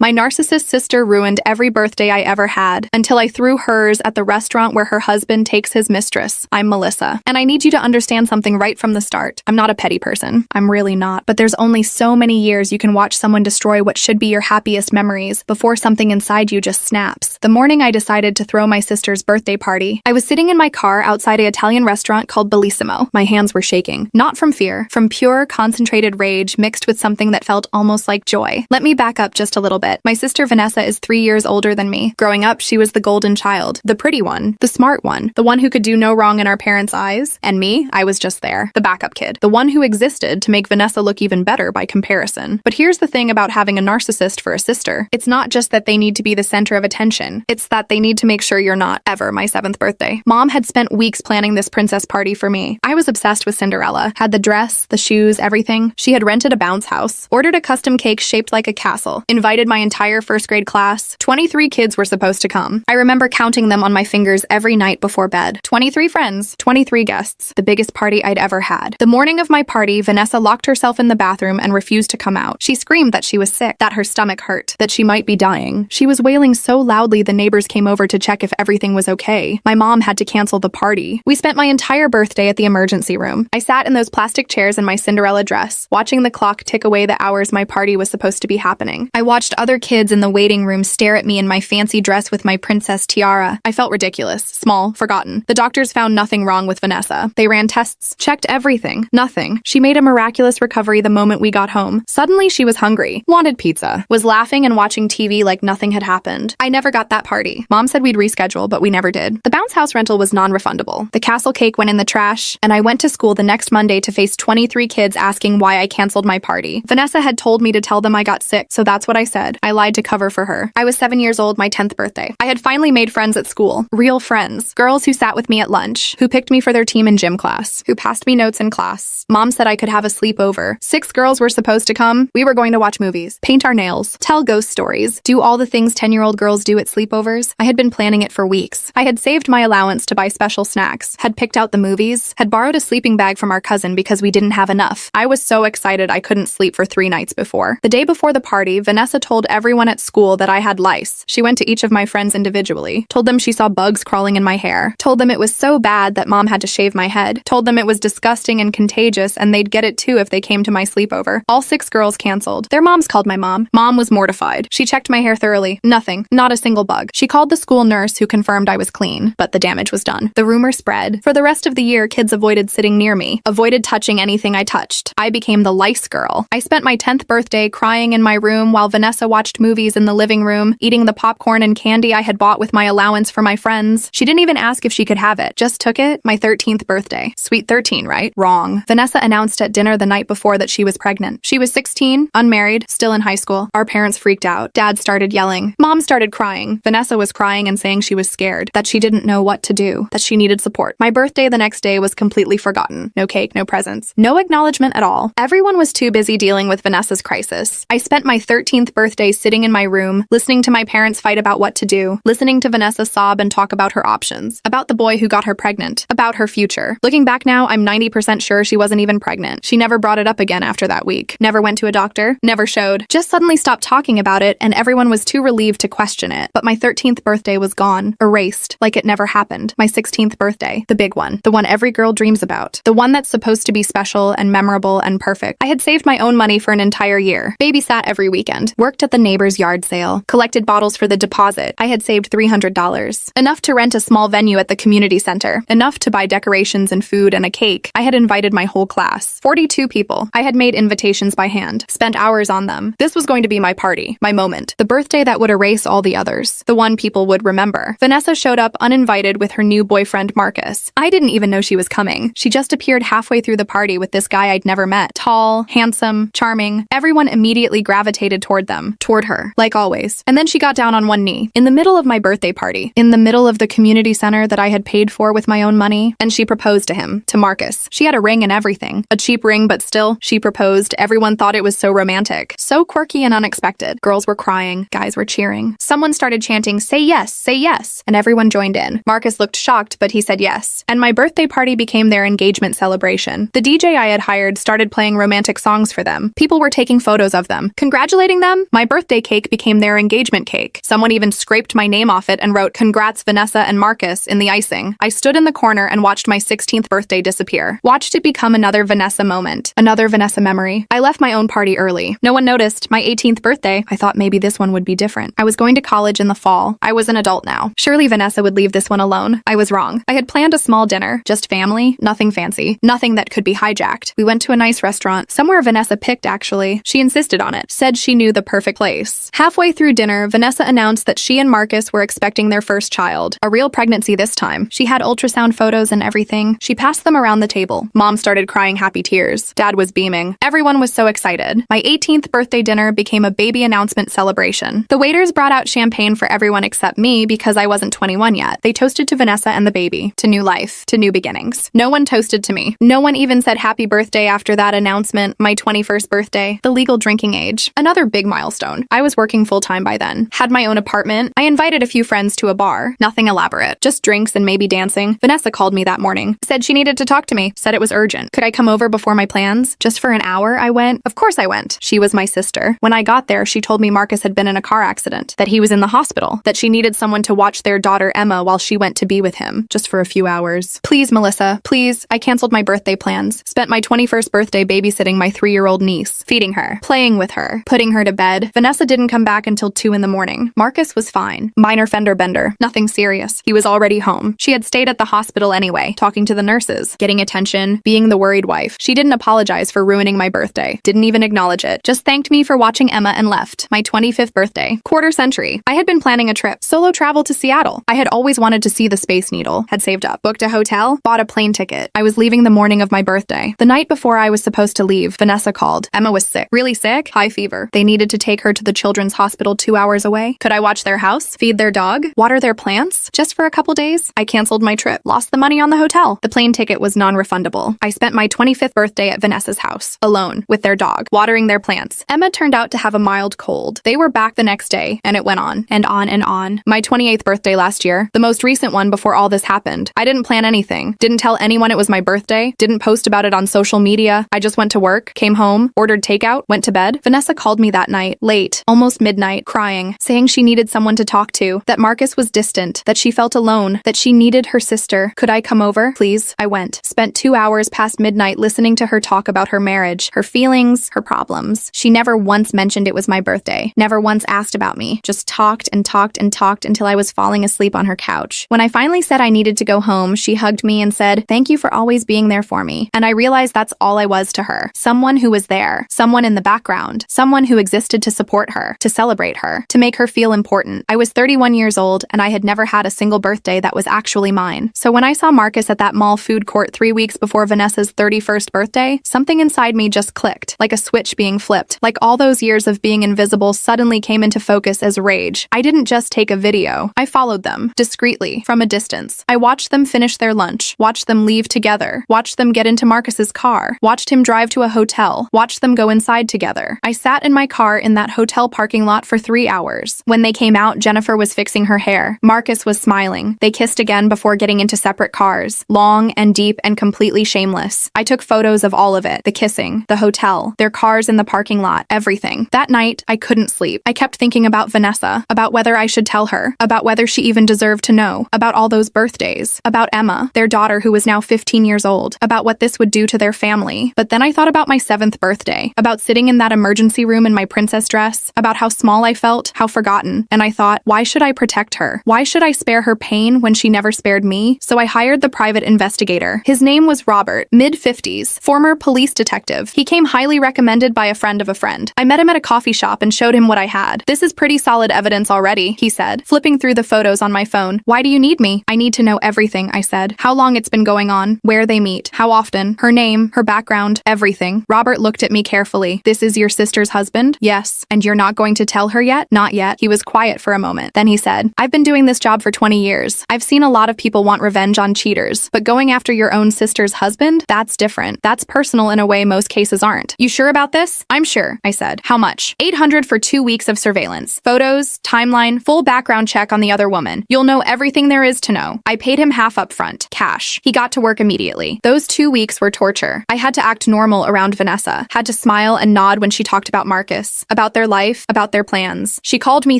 My narcissist sister ruined every birthday I ever had until I threw hers at the restaurant where her husband takes his mistress. I'm Melissa, and I need you to understand something right from the start. I'm not a petty person. I'm really not. But there's only so many years you can watch someone destroy what should be your happiest memories before something inside you just snaps. The morning I decided to throw my sister's birthday party, I was sitting in my car outside an Italian restaurant called Bellissimo. My hands were shaking. Not from fear, from pure, concentrated rage mixed with something that felt almost like joy. Let me back up just a little bit. My sister Vanessa is 3 years older than me. Growing up, she was the golden child, the pretty one, the smart one, the one who could do no wrong in our parents' eyes. And me, I was just there, the backup kid, the one who existed to make Vanessa look even better by comparison. But here's the thing about having a narcissist for a sister. It's not just that they need to be the center of attention. It's that they need to make sure you're not ever my 7th birthday. Mom had spent weeks planning this princess party for me. I was obsessed with Cinderella, had the dress, the shoes, everything. She had rented a bounce house, ordered a custom cake shaped like a castle, invited my entire 1st grade class. 23 kids were supposed to come. I remember counting them on my fingers every night before bed. 23 friends, 23 guests, the biggest party I'd ever had. The morning of my party, Vanessa locked herself in the bathroom and refused to come out. She screamed that she was sick, that her stomach hurt, that she might be dying. She was wailing so loudly the neighbors came over to check if everything was okay. My mom had to cancel the party. We spent my entire birthday at the emergency room. I sat in those plastic chairs in my Cinderella dress, watching the clock tick away the hours my party was supposed to be happening. I watched other kids in the waiting room stare at me in my fancy dress with my princess tiara. I felt ridiculous, small, forgotten. The doctors found nothing wrong with Vanessa. They ran tests, checked everything. Nothing. She made a miraculous recovery the moment we got home. Suddenly she was hungry, wanted pizza, was laughing and watching TV like nothing had happened. I never got that party. Mom said we'd reschedule, but we never did. The bounce house rental was non-refundable. The castle cake went in the trash, and I went to school the next Monday to face 23 kids asking why I canceled my party. Vanessa had told me to tell them I got sick, so that's what I said. I lied to cover for her. I was 7 years old, my 10th birthday. I had finally made friends at school. Real friends. Girls who sat with me at lunch, who picked me for their team in gym class, who passed me notes in class. Mom said I could have a sleepover. 6 girls were supposed to come. We were going to watch movies, paint our nails, tell ghost stories, do all the things 10-year-old girls do at sleepovers. I had been planning it for weeks. I had saved my allowance to buy special snacks, had picked out the movies, had borrowed a sleeping bag from our cousin because we didn't have enough. I was so excited I couldn't sleep for 3 nights before. The day before the party, Vanessa told everyone at school that I had lice. She went to each of my friends individually, told them she saw bugs crawling in my hair, told them it was so bad that Mom had to shave my head, told them it was disgusting and contagious and they'd get it too if they came to my sleepover. All 6 girls canceled. Their moms called my mom. Mom was mortified. She checked my hair thoroughly. Nothing. Not a single bug. She called the school nurse who confirmed I was clean, but the damage was done. The rumor spread. For the rest of the year, kids avoided sitting near me, avoided touching anything I touched. I became the lice girl. I spent my 10th birthday crying in my room while Vanessa watched movies in the living room, eating the popcorn and candy I had bought with my allowance for my friends. She didn't even ask if she could have it, just took it. My 13th birthday. Sweet 13, right? Wrong. Vanessa announced at dinner the night before that she was pregnant. She was 16, unmarried, still in high school. Our parents freaked out. Dad started yelling. Mom started crying. Vanessa was crying and saying she was scared, that she didn't know what to do, that she needed support. My birthday the next day was completely forgotten. No cake, no presents, no acknowledgement at all. Everyone was too busy dealing with Vanessa's crisis. I spent my 13th birthday sitting in my room, listening to my parents fight about what to do, listening to Vanessa sob and talk about her options, about the boy who got her pregnant, about her future. Looking back now, I'm 90% sure she wasn't even pregnant. She never brought it up again after that week. Never went to a doctor, never showed, just suddenly stopped talking about it and everyone was too relieved to question it. But my 13th birthday was gone, erased, like it never happened. My 16th birthday, the big one, the one every girl dreams about, the one that's supposed to be special and memorable and perfect. I had saved my own money for an entire year, babysat every weekend, worked at the neighbor's yard sale, collected bottles for the deposit. I had saved $300, enough to rent a small venue at the community center, enough to buy decorations and food and a cake. I had invited my whole class, 42 people. I had made invitations by hand, spent hours on them. This was going to be my party, my moment, the birthday that would erase all the others, the one people would remember. Vanessa showed up uninvited with her new boyfriend, Marcus. I didn't even know she was coming. She just appeared halfway through the party with this guy I'd never met. Tall, handsome, charming. Everyone immediately gravitated toward her, like always. And then she got down on one knee, in the middle of my birthday party, in the middle of the community center that I had paid for with my own money, and she proposed to him, to Marcus. She had a ring and everything. A cheap ring, but still, she proposed. Everyone thought it was so romantic, so quirky and unexpected. Girls were crying, guys were cheering. Someone started chanting, say yes, and everyone joined in. Marcus looked shocked, but he said yes. And my birthday party became their engagement celebration. The DJ I had hired started playing romantic songs for them. People were taking photos of them, congratulating them. My birthday cake became their engagement cake. Someone even scraped my name off it and wrote, "Congrats, Vanessa and Marcus," in the icing. I stood in the corner and watched my 16th birthday disappear. Watched it become another Vanessa moment. Another Vanessa memory. I left my own party early. No one noticed. My 18th birthday, I thought maybe this one would be different. I was going to college in the fall. I was an adult now. Surely Vanessa would leave this one alone. I was wrong. I had planned a small dinner. Just family. Nothing fancy. Nothing that could be hijacked. We went to a nice restaurant. Somewhere Vanessa picked, actually. She insisted on it. Said she knew the perfect place. Halfway through dinner, Vanessa announced that she and Marcus were expecting their first child. A real pregnancy this time. She had ultrasound photos and everything. She passed them around the table. Mom started crying happy tears. Dad was beaming. Everyone was so excited. My 18th birthday dinner became a baby announcement celebration. The waiters brought out champagne for everyone except me because I wasn't 21 yet. They toasted to Vanessa and the baby. To new life. To new beginnings. No one toasted to me. No one even said happy birthday after that announcement, my 21st birthday, the legal drinking age. Another big milestone. I was working full-time by then. Had my own apartment. I invited a few friends to a bar. Nothing elaborate. Just drinks and maybe dancing. Vanessa called me that morning. Said she needed to talk to me. Said it was urgent. Could I come over before my plans? Just for an hour, I went. Of course I went. She was my sister. When I got there, she told me Marcus had been in a car accident. That he was in the hospital. That she needed someone to watch their daughter Emma while she went to be with him. Just for a few hours. Please, Melissa. Please. I canceled my birthday plans. Spent my 21st birthday babysitting my 3-year-old niece. Feeding her. Playing with her. Putting her to bed. Vanessa didn't come back until 2 in the morning. Marcus was fine. Minor fender bender. Nothing serious. He was already home. She had stayed at the hospital anyway, talking to the nurses, getting attention, being the worried wife. She didn't apologize for ruining my birthday. Didn't even acknowledge it. Just thanked me for watching Emma and left. My 25th birthday. Quarter century. I had been planning a trip. Solo travel to Seattle. I had always wanted to see the Space Needle. Had saved up. Booked a hotel. Bought a plane ticket. I was leaving the morning of my birthday. The night before I was supposed to leave, Vanessa called. Emma was sick. Really sick. High fever. They needed to take her to the children's hospital 2 hours away. Could I watch their house? Feed their dog? Water their plants? Just for a couple days? I canceled my trip. Lost the money on the hotel. The plane ticket was non-refundable. I spent my 25th birthday at Vanessa's house. Alone. With their dog. Watering their plants. Emma turned out to have a mild cold. They were back the next day, and it went on. And on and on. My 28th birthday last year. The most recent one before all this happened. I didn't plan anything. Didn't tell anyone it was my birthday. Didn't post about it on social media. I just went to work, came home, ordered takeout, went to bed. Vanessa called me that night, late, almost midnight, crying, saying she needed someone to talk to, that Marcus was distant, that she felt alone, that she needed her sister. Could I come over? Please. I went. Spent 2 hours past midnight listening to her talk about her marriage, her feelings, her problems. She never once mentioned it was my birthday. Never once asked about me. Just talked and talked and talked until I was falling asleep on her couch. When I finally said I needed to go home, she hugged me and said, "Thank you for always being there for me." And I realized that's all I was to her. Someone who was there. Someone in the background. Someone who existed to support her. To celebrate her. To make her feel important. I was 31 years old, and I had never had a single birthday that was actually mine. So when I saw Marcus at that mall food court 3 weeks before Vanessa's 31st birthday, something inside me just clicked. Like a switch being flipped. Like all those years of being invisible suddenly came into focus as rage. I didn't just take a video. I followed them. Discreetly. From a distance. I watched them finish their lunch. Watched them leave together. Watched them get into Marcus's car. Watched him drive to a hotel. Watched them go inside together. I sat in my car in that hotel parking lot for 3 hours. When they came out, Jennifer was fixing her hair. Marcus was smiling. They kissed again before getting into separate cars. Long and deep and completely shameless. I took photos of all of it. The kissing. The hotel. Their cars in the parking lot. Everything. That night, I couldn't sleep. I kept thinking about Vanessa. About whether I should tell her. About whether she even deserved to know. About all those birthdays. About Emma, their daughter who was now 15 years old. About what this would do to their family. But then I thought about my 7th birthday. About sitting in that emergency room in my princess dress. About how small I felt. How forgotten. And I thought, why should I protect her? Why should I spare her pain when she never spared me? So I hired the private investigator. His name was Robert, mid-50s, former police detective. He came highly recommended by a friend of a friend. I met him at a coffee shop and showed him what I had. "This is pretty solid evidence already," he said, flipping through the photos on my phone. "Why do you need me?" "I need to know everything," I said. "How long it's been going on, where they meet, how often, her name, her background, everything." Robert looked at me carefully. "This is your sister's husband?" "Yes." "And you're not going to tell her yet?" "Not yet." He was quiet for a moment. Then he said, "I've been doing this job for 20 years. I've seen a lot of people want revenge on cheaters, but going after your own sister's husband? That's different. That's personal in a way most cases aren't." "You sure about this?" "I'm sure," I said. "How much?" $800 for 2 weeks of surveillance. Photos, timeline, full background check on the other woman. You'll know everything there is to know. I paid him half up front. Cash. He got to work immediately. Those 2 weeks were torture. I had to act normal around Vanessa. Had to smile and nod when she talked about Marcus. About their their life, about their plans. She called me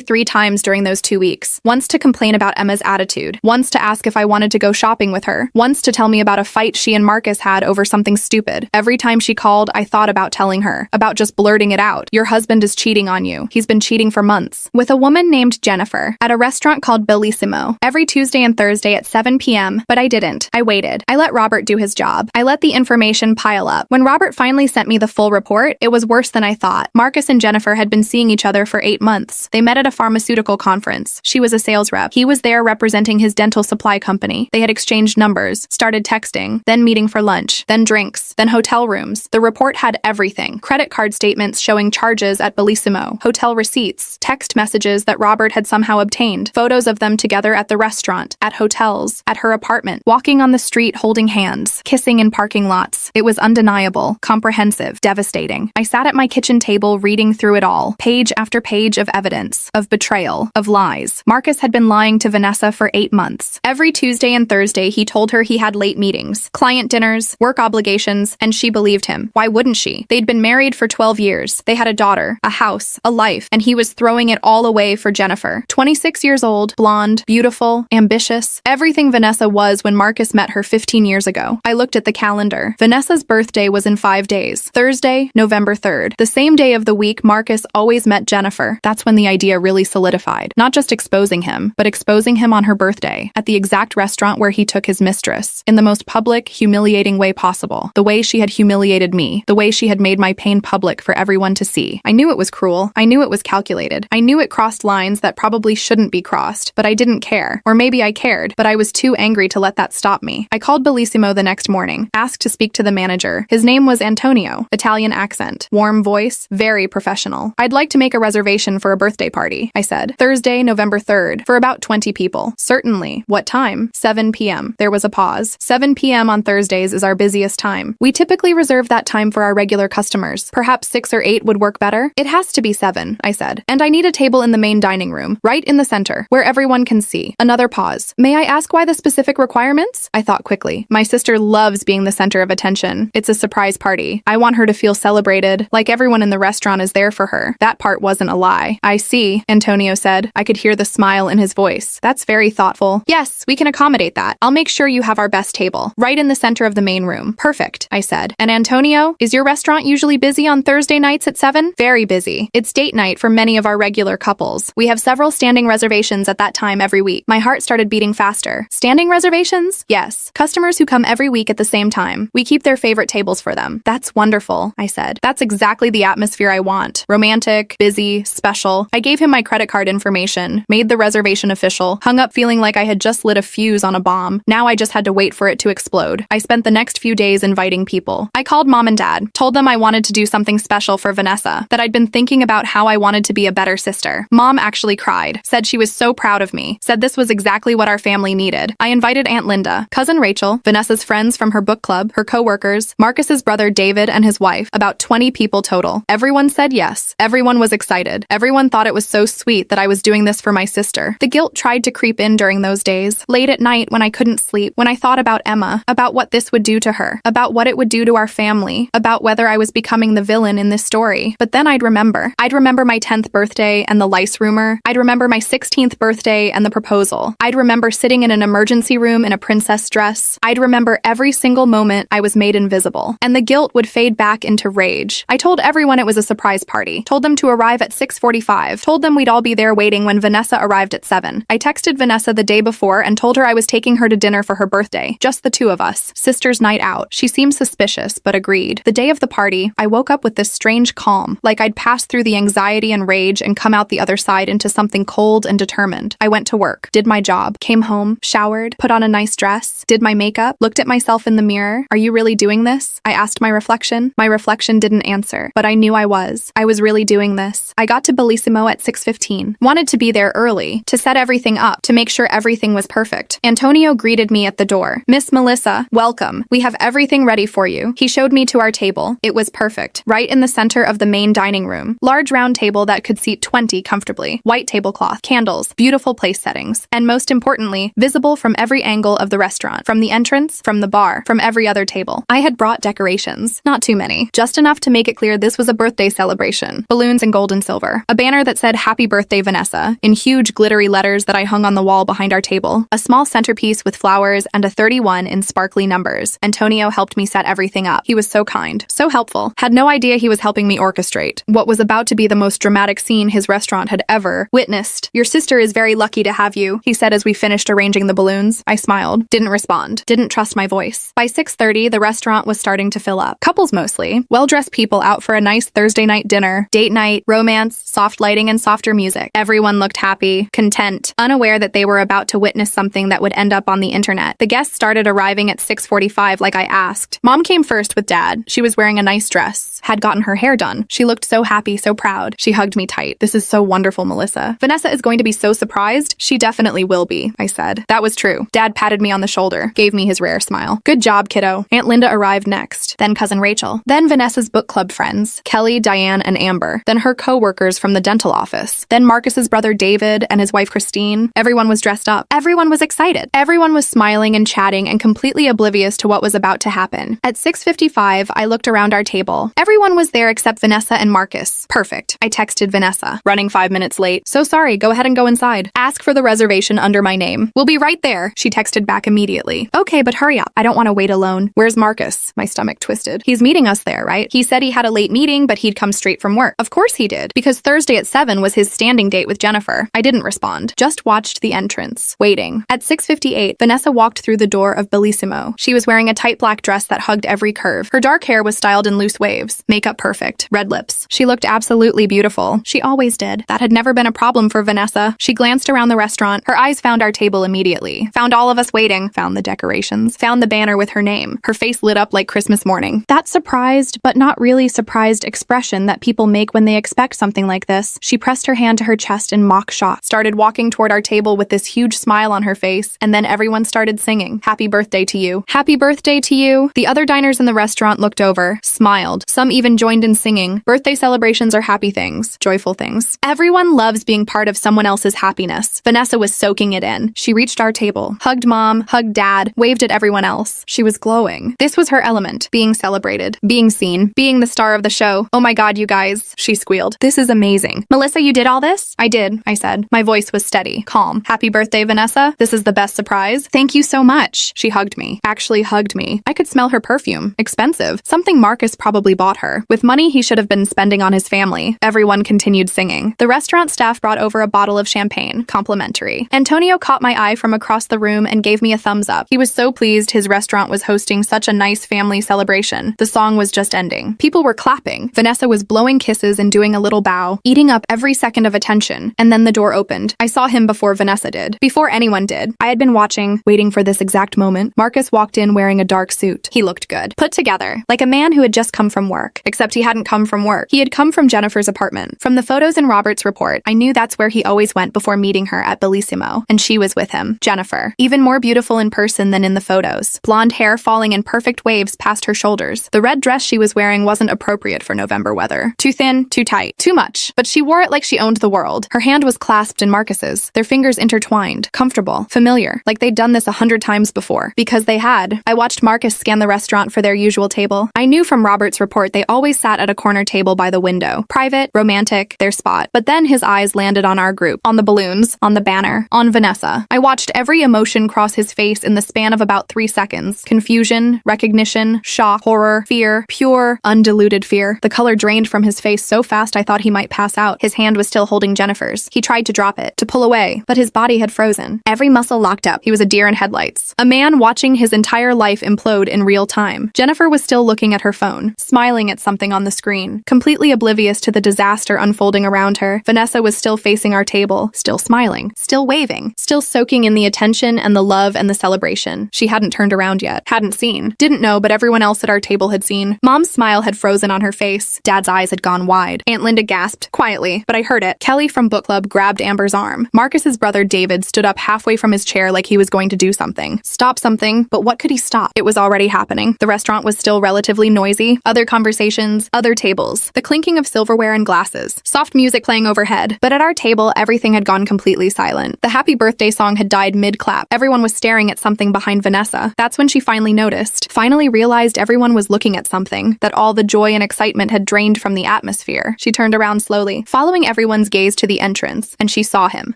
3 times during those 2 weeks. Once to complain about Emma's attitude. Once to ask if I wanted to go shopping with her. Once to tell me about a fight she and Marcus had over something stupid. Every time she called, I thought about telling her. About just blurting it out. Your husband is cheating on you. He's been cheating for months. With a woman named Jennifer. At a restaurant called Bellissimo. Every Tuesday and Thursday at 7 p.m. But I didn't. I waited. I let Robert do his job. I let the information pile up. When Robert finally sent me the full report, it was worse than I thought. Marcus and Jennifer had been seeing each other for 8 months. They met at a pharmaceutical conference. She was a sales rep. He was there representing his dental supply company. They had exchanged numbers, started texting, then meeting for lunch, then drinks, then hotel rooms. The report had everything. Credit card statements showing charges at Bellissimo, hotel receipts, text messages that Robert had somehow obtained, photos of them together at the restaurant, at hotels, at her apartment, walking on the street holding hands, kissing in parking lots. It was undeniable, comprehensive, devastating. I sat at my kitchen table reading through it all, page after page of evidence, of betrayal, of lies. Marcus had been lying to Vanessa for 8 months. Every Tuesday and Thursday, he told her he had late meetings, client dinners, work obligations, and she believed him. Why wouldn't she? They'd been married for 12 years. They had a daughter, a house, a life, and he was throwing it all away for Jennifer. 26 years old, blonde, beautiful, ambitious, everything Vanessa was when Marcus met her 15 years ago. I looked at the calendar. Vanessa's birthday was in 5 days. Thursday, November 3rd. The same day of the week Marcus always met Jennifer. That's when the idea really solidified. Not just exposing him, but exposing him on her birthday, at the exact restaurant where he took his mistress, in the most public, humiliating way possible. The way she had humiliated me. The way she had made my pain public for everyone to see. I knew it was cruel. I knew it was calculated. I knew it crossed lines that probably shouldn't be crossed, but I didn't care. Or maybe I cared, but I was too angry to let that stop me. I called Bellissimo the next morning, asked to speak to the manager. His name was Antonio, Italian accent, warm voice, very professional. I'd like to make a reservation for a birthday party, I said. Thursday, November 3rd, for about 20 people. Certainly. What time? 7 p.m. There was a pause. 7 p.m. on Thursdays is our busiest time. We typically reserve that time for our regular customers. Perhaps 6 or 8 would work better. It has to be 7, I said. And I need a table in the main dining room, right in the center, where everyone can see. Another pause. May I ask why the specific requirements? I thought quickly. My sister loves being the center of attention. It's a surprise party. I want her to feel celebrated, like everyone in the restaurant is there for her. That part wasn't a lie. I see, Antonio said. I could hear the smile in his voice. That's very thoughtful. Yes, we can accommodate that. I'll make sure you have our best table, right in the center of the main room. Perfect, I said. And Antonio, is your restaurant usually busy on Thursday nights at 7? Very busy. It's date night for many of our regular couples. We have several standing reservations at that time every week. My heart started beating faster. Standing reservations? Yes. Customers who come every week at the same time. We keep their favorite tables for them. That's wonderful, I said. That's exactly the atmosphere I want. Romantic, busy, special. I gave him my credit card information, made the reservation official, hung up feeling like I had just lit a fuse on a bomb. Now I just had to wait for it to explode. I spent the next few days inviting people. I called mom and dad, told them I wanted to do something special for Vanessa, that I'd been thinking about how I wanted to be a better sister. Mom actually cried, said she was so proud of me, said this was exactly what our family needed. I invited Aunt Linda, cousin Rachel, Vanessa's friends from her book club, her co-workers, Marcus's brother David and his wife, about 20 people total. Everyone said yes. Everyone was excited. Everyone thought it was so sweet that I was doing this for my sister. The guilt tried to creep in during those days. Late at night when I couldn't sleep, when I thought about Emma, about what this would do to her, about what it would do to our family, about whether I was becoming the villain in this story. But then I'd remember. I'd remember my 10th birthday and the lice rumor. I'd remember my 16th birthday and the proposal. I'd remember sitting in an emergency room in a princess dress. I'd remember every single moment I was made invisible. And the guilt would fade back into rage. I told everyone it was a surprise party. Told them to arrive at 6:45. Told them we'd all be there waiting when Vanessa arrived at 7. I texted Vanessa the day before and told her I was taking her to dinner for her birthday. Just the two of us. Sister's night out. She seemed suspicious, but agreed. The day of the party, I woke up with this strange calm, like I'd passed through the anxiety and rage and come out the other side into something cold and determined. I went to work, did my job, came home, showered, put on a nice dress, did my makeup, looked at myself in the mirror. Are you really doing this? I asked my reflection. My reflection didn't answer, but I knew I was. I was really doing this. I got to Bellissimo at 6:15. Wanted to be there early, to set everything up, to make sure everything was perfect. Antonio greeted me at the door. Miss Melissa, welcome. We have everything ready for you. He showed me to our table. It was perfect. Right in the center of the main dining room. Large round table that could seat 20 comfortably. White tablecloth, candles, beautiful place settings, and most importantly, visible from every angle of the restaurant, from the entrance, from the bar, from every other table. I had brought decorations. Not too many. Just enough to make it clear this was a birthday celebration. balloons in gold and silver, a banner that said "Happy Birthday, Vanessa" in huge glittery letters that I hung on the wall behind our table, a small centerpiece with flowers, and a 31 in sparkly numbers. Antonio helped me set everything up. He was so kind, so helpful. Had no idea he was helping me orchestrate what was about to be the most dramatic scene his restaurant had ever witnessed. "Your sister is very lucky to have you," he said as we finished arranging the balloons. I smiled, didn't respond, didn't trust my voice. By 6:30, the restaurant was starting to fill up. Couples mostly, well-dressed people out for a nice Thursday night dinner, date night, romance, soft lighting, and softer music. Everyone looked happy, content, unaware that they were about to witness something that would end up on the internet. The guests started arriving at 6:45 like I asked. Mom came first with Dad. She was wearing a nice dress, had gotten her hair done. She looked so happy, so proud. She hugged me tight. "This is so wonderful, Melissa. Vanessa is going to be so surprised." "She definitely will be," I said. That was true. Dad patted me on the shoulder, gave me his rare smile. "Good job, kiddo." Aunt Linda arrived next, then Cousin Rachel, then Vanessa's book club friends, Kelly, Diane, and Amber, then her co-workers from the dental office, then Marcus's brother David and his wife Christine. Everyone was dressed up. Everyone was excited. Everyone was smiling and chatting and completely oblivious to what was about to happen. At 6:55, I looked around our table. Everyone was there except Vanessa and Marcus. Perfect. I texted Vanessa, running 5 minutes late. "So sorry, go ahead and go inside. Ask for the reservation under my name. We'll be right there." She texted back immediately. "Okay, but hurry up. I don't want to wait alone." "Where's Marcus?" My stomach twisted. "He's meeting us there, right? He said he had a late meeting, but he'd come straight from work." "Of course he did, because Thursday at 7 was his standing date with Jennifer." I didn't respond, just watched the entrance, waiting. At 6:58, Vanessa walked through the door of Bellissimo. She was wearing a tight black dress that hugged every curve. Her dark hair was styled in loose waves, makeup perfect, red lips. She looked absolutely beautiful. She always did. That had never been a problem for Vanessa. She glanced around the restaurant. Her eyes found our table immediately, found all of us waiting, found the decorations, found the banner with her name. Her face lit up like Christmas morning. That surprised, but not really surprised expression that people make when they expect something like this. She pressed her hand to her chest in mock shock, started walking toward our table with this huge smile on her face, and then everyone started singing, "Happy birthday to you. Happy birthday to you." The other diners in the restaurant looked over, smiled. Some even joined in singing. Birthday celebrations are happy things, joyful things. Everyone loves being part of someone else's happiness. Vanessa was soaking it in. She reached our table, hugged Mom, hugged Dad, waved at everyone else. She was glowing. This was her element, being celebrated, being seen, being the star of the show. "Oh my God, you guys," she squealed. "This is amazing." "Melissa, you did all this?" "I did," I said. My voice was steady, calm. "Happy birthday, Vanessa. This is the best surprise. Thank you so much." She hugged me. Actually hugged me. I could smell her perfume. Expensive. Something Marcus probably bought her. With money he should have been spending on his family. Everyone continued singing. The restaurant staff brought over a bottle of champagne, complimentary. Antonio caught my eye from across the room and gave me a thumbs up. He was so pleased his restaurant was hosting such a nice family celebration. The song was just ending. People were clapping. Vanessa was blowing kisses and doing a little bow, eating up every second of attention. And then the door opened. I saw him before Vanessa did. Before anyone did. I had been watching, waiting for this exact moment. Marcus walked in wearing a dark suit. He looked good. Put together. Like a man who had just come from work. Except he hadn't come from work. He had come from Jennifer's apartment. From the photos in Robert's report, I knew that's where he always went before meeting her at Bellissimo. And she was with him. Jennifer. Even more beautiful in person than in the photos. Blonde hair falling in perfect waves past her shoulders. The red dress she was wearing wasn't appropriate for November weather. Too thin, too tight, too much. But she wore it like she owned the world. Her hand was clasped in Marcus's, their fingers intertwined, comfortable, familiar, like they'd done this 100 times before. Because they had. I watched Marcus scan the restaurant for their usual table. I knew from Robert's report they always sat at a corner table by the window. Private, romantic, their spot. But then his eyes landed on our group, on the balloons, on the banner, on Vanessa. I watched every emotion cross his face in the span of about 3 seconds. Confusion, recognition, shock, horror, fear, pure, undiluted fear. The color drained from his face so fast I thought he might pass out. His hand was still holding Jennifer's. He tried to drop it, to pull away, but his body had frozen. Every muscle locked up. He was a deer in headlights. A man watching his entire life implode in real time. Jennifer was still looking at her phone, smiling at something on the screen, completely oblivious to the disaster unfolding around her. Vanessa was still facing our table, still smiling, still waving, still soaking in the attention and the love and the celebration. She hadn't turned around yet, hadn't seen, didn't know, but everyone else at our table had seen. Mom's smile had frozen on her face. Dad's eyes had gone wide. Aunt Linda gasped, quietly, but I heard it. Kelly from book club grabbed Amber's arm. Marcus's brother David stood up halfway from his chair like he was going to do something. Stop something, but what could he stop? It was already happening. The restaurant was still relatively noisy. Other conversations, other tables. The clinking of silverware and glasses. Soft music playing overhead. But at our table, everything had gone completely silent. The happy birthday song had died mid-clap. Everyone was staring at something behind Vanessa. That's when she finally realized everyone was looking at something, that all the joy and excitement had drained from the atmosphere. atmosphere. She turned around slowly, following everyone's gaze to the entrance, and she saw him.